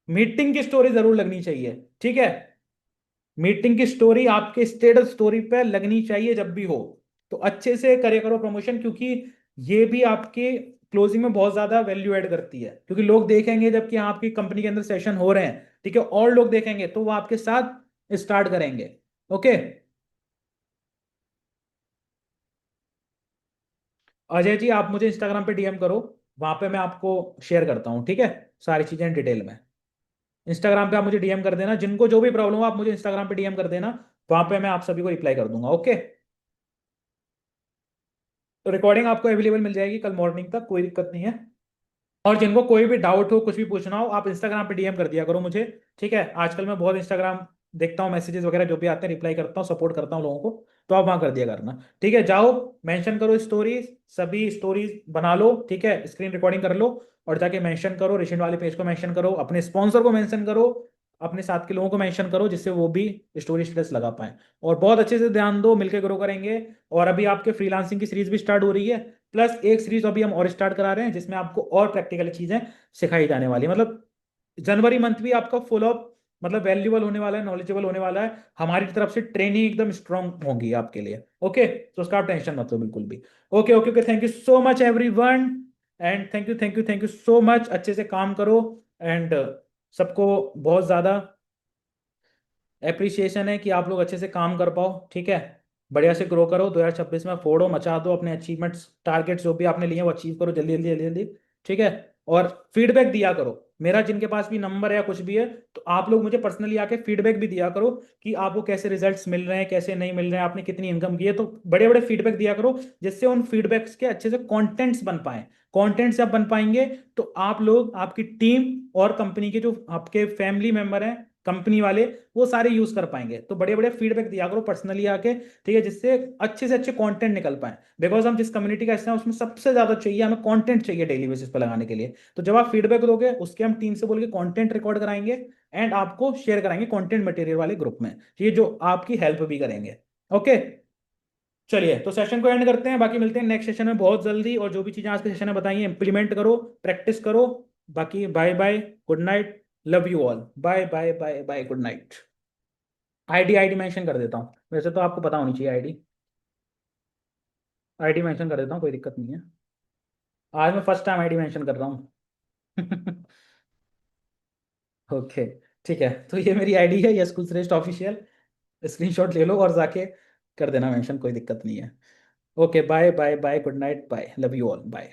मीटिंग की स्टोरी जरूर लगनी चाहिए, ठीक है। मीटिंग की स्टोरी आपके स्टेटस स्टोरी पे लगनी चाहिए जब भी हो। तो अच्छे से करे करो प्रमोशन, क्योंकि ये भी आपके क्लोजिंग में बहुत ज्यादा वैल्यू ऐड करती है, क्योंकि लोग देखेंगे जबकि आपकी कंपनी के अंदर सेशन हो रहे हैं, ठीक है, और लोग देखेंगे तो वो आपके साथ स्टार्ट करेंगे। ओके। अजय जी, आप मुझे इंस्टाग्राम पे डीएम करो, वहां पे मैं आपको शेयर करता हूँ, ठीक है, सारी चीजें डिटेल में। इंस्टाग्राम पे आप मुझे डीएम कर देना, जिनको जो भी प्रॉब्लम हो आप मुझे इंस्टाग्राम पे डीएम कर देना, वहां पे मैं आप सभी को रिप्लाई कर दूंगा। ओके। तो रिकॉर्डिंग आपको अवेलेबल मिल जाएगी कल मॉर्निंग तक, कोई दिक्कत नहीं है। और जिनको कोई भी डाउट हो, कुछ भी पूछना हो, आप इंस्टाग्राम पे डीएम कर दिया करो मुझे, ठीक है। आजकल मैं बहुत इंस्टाग्राम देखता हूँ, मैसेजेस वगैरह जो भी आते हैं रिप्लाई करता हूँ, सपोर्ट करता हूँ लोगों को। तो आप वहां कर दिया करना, ठीक है। जाओ, मेंशन करो स्टोरीज, सभी स्टोरीज बना लो, ठीक है, स्क्रीन रिकॉर्डिंग कर लो, और जाके मेंशन करो, रिसेंट वाले पेज को मेंशन करो, अपने स्पॉन्सर को मेंशन करो, अपने साथ के लोगों को मेंशन करो, जिससे वो भी स्टोरी स्टेटस लगा पाए। और बहुत अच्छे से ध्यान दो, मिलकर ग्रो करेंगे। और अभी आपके फ्रीलांसिंग की सीरीज भी स्टार्ट हो रही है, प्लस एक सीरीज अभी हम और स्टार्ट करा रहे हैं, जिसमें आपको और प्रैक्टिकल चीजें सिखाई जाने वाली है। मतलब जनवरी मंथ भी आपका फुल ऑफ, मतलब वैल्यूबल होने वाला है, नॉलेजेबल होने वाला है। हमारी तरफ से ट्रेनिंग एकदम स्ट्रांग होगी आपके लिए। ओके, तो उसका आप टेंशन मत लो बिल्कुल भी। Okay okay okay, thank you so much everyone, and thank you thank you thank you so much. अच्छे से काम करो, एंड सबको बहुत ज्यादा एप्रिसिएशन है कि आप लोग अच्छे से काम कर पाओ, ठीक है। बढ़िया से ग्रो करो, 2026 में फोड़ो मचा दो, अपने अचीवमेंट्स टारगेट्स जो भी आपने लिए हैं वो अचीव करो जल्दी जल्दी जल्दी जल्दी, ठीक है। और फीडबैक दिया करो, मेरा जिनके पास भी नंबर है या कुछ भी है, तो आप लोग मुझे पर्सनली आके फीडबैक भी दिया करो कि आपको कैसे रिजल्ट्स मिल रहे हैं, कैसे नहीं मिल रहे हैं, आपने कितनी इनकम की है। तो बड़े बड़े फीडबैक दिया करो, जिससे उन फीडबैक्स के अच्छे से कॉन्टेंट्स बन पाए। कॉन्टेंट्स जब बन पाएंगे तो आप लोग, आपकी टीम और कंपनी के जो आपके फैमिली मेंबर हैं, कंपनी वाले, वो सारे यूज कर पाएंगे। तो बड़े बड़े फीडबैक दिया करो पर्सनली आके, ठीक है, जिससे अच्छे से अच्छे कंटेंट निकल पाए। बिकॉज हम जिस कम्युनिटी का हिस्सा है उसमें सबसे ज्यादा चाहिए हमें, कंटेंट चाहिए डेली बेसिस पर लगाने के लिए। तो जब आप फीडबैक दोगे, उसके हम टीम से बोल के कंटेंट रिकॉर्ड कराएंगे, एंड आपको शेयर कराएंगे कंटेंट मटेरियल वाले ग्रुप में, ये जो आपकी हेल्प भी करेंगे। ओके, चलिए तो सेशन को एंड करते हैं, बाकी मिलते हैं नेक्स्ट सेशन में बहुत जल्दी। और जो भी चीजें आज के सेशन में बताई हैं इंप्लीमेंट करो, प्रैक्टिस करो। बाकी bye bye, good night, love you all, bye bye bye bye, good night. ID ID mention कर देता हूँ, वैसे तो आपको पता होनी चाहिए आईडी। आईडी मेंशन कर देता हूँ, कोई दिक्कत नहीं है। आज मैं फर्स्ट टाइम आईडी मेंशन कर रहा हूँ। ओके, ठीक है, तो ये मेरी आईडी है, यस कुल श्रेष्ठ ऑफिशियल। स्क्रीनशॉट ले लो और जाके कर देना मेंशन, कोई दिक्कत नहीं है। Okay, bye bye bye, good night, bye, love you all, bye.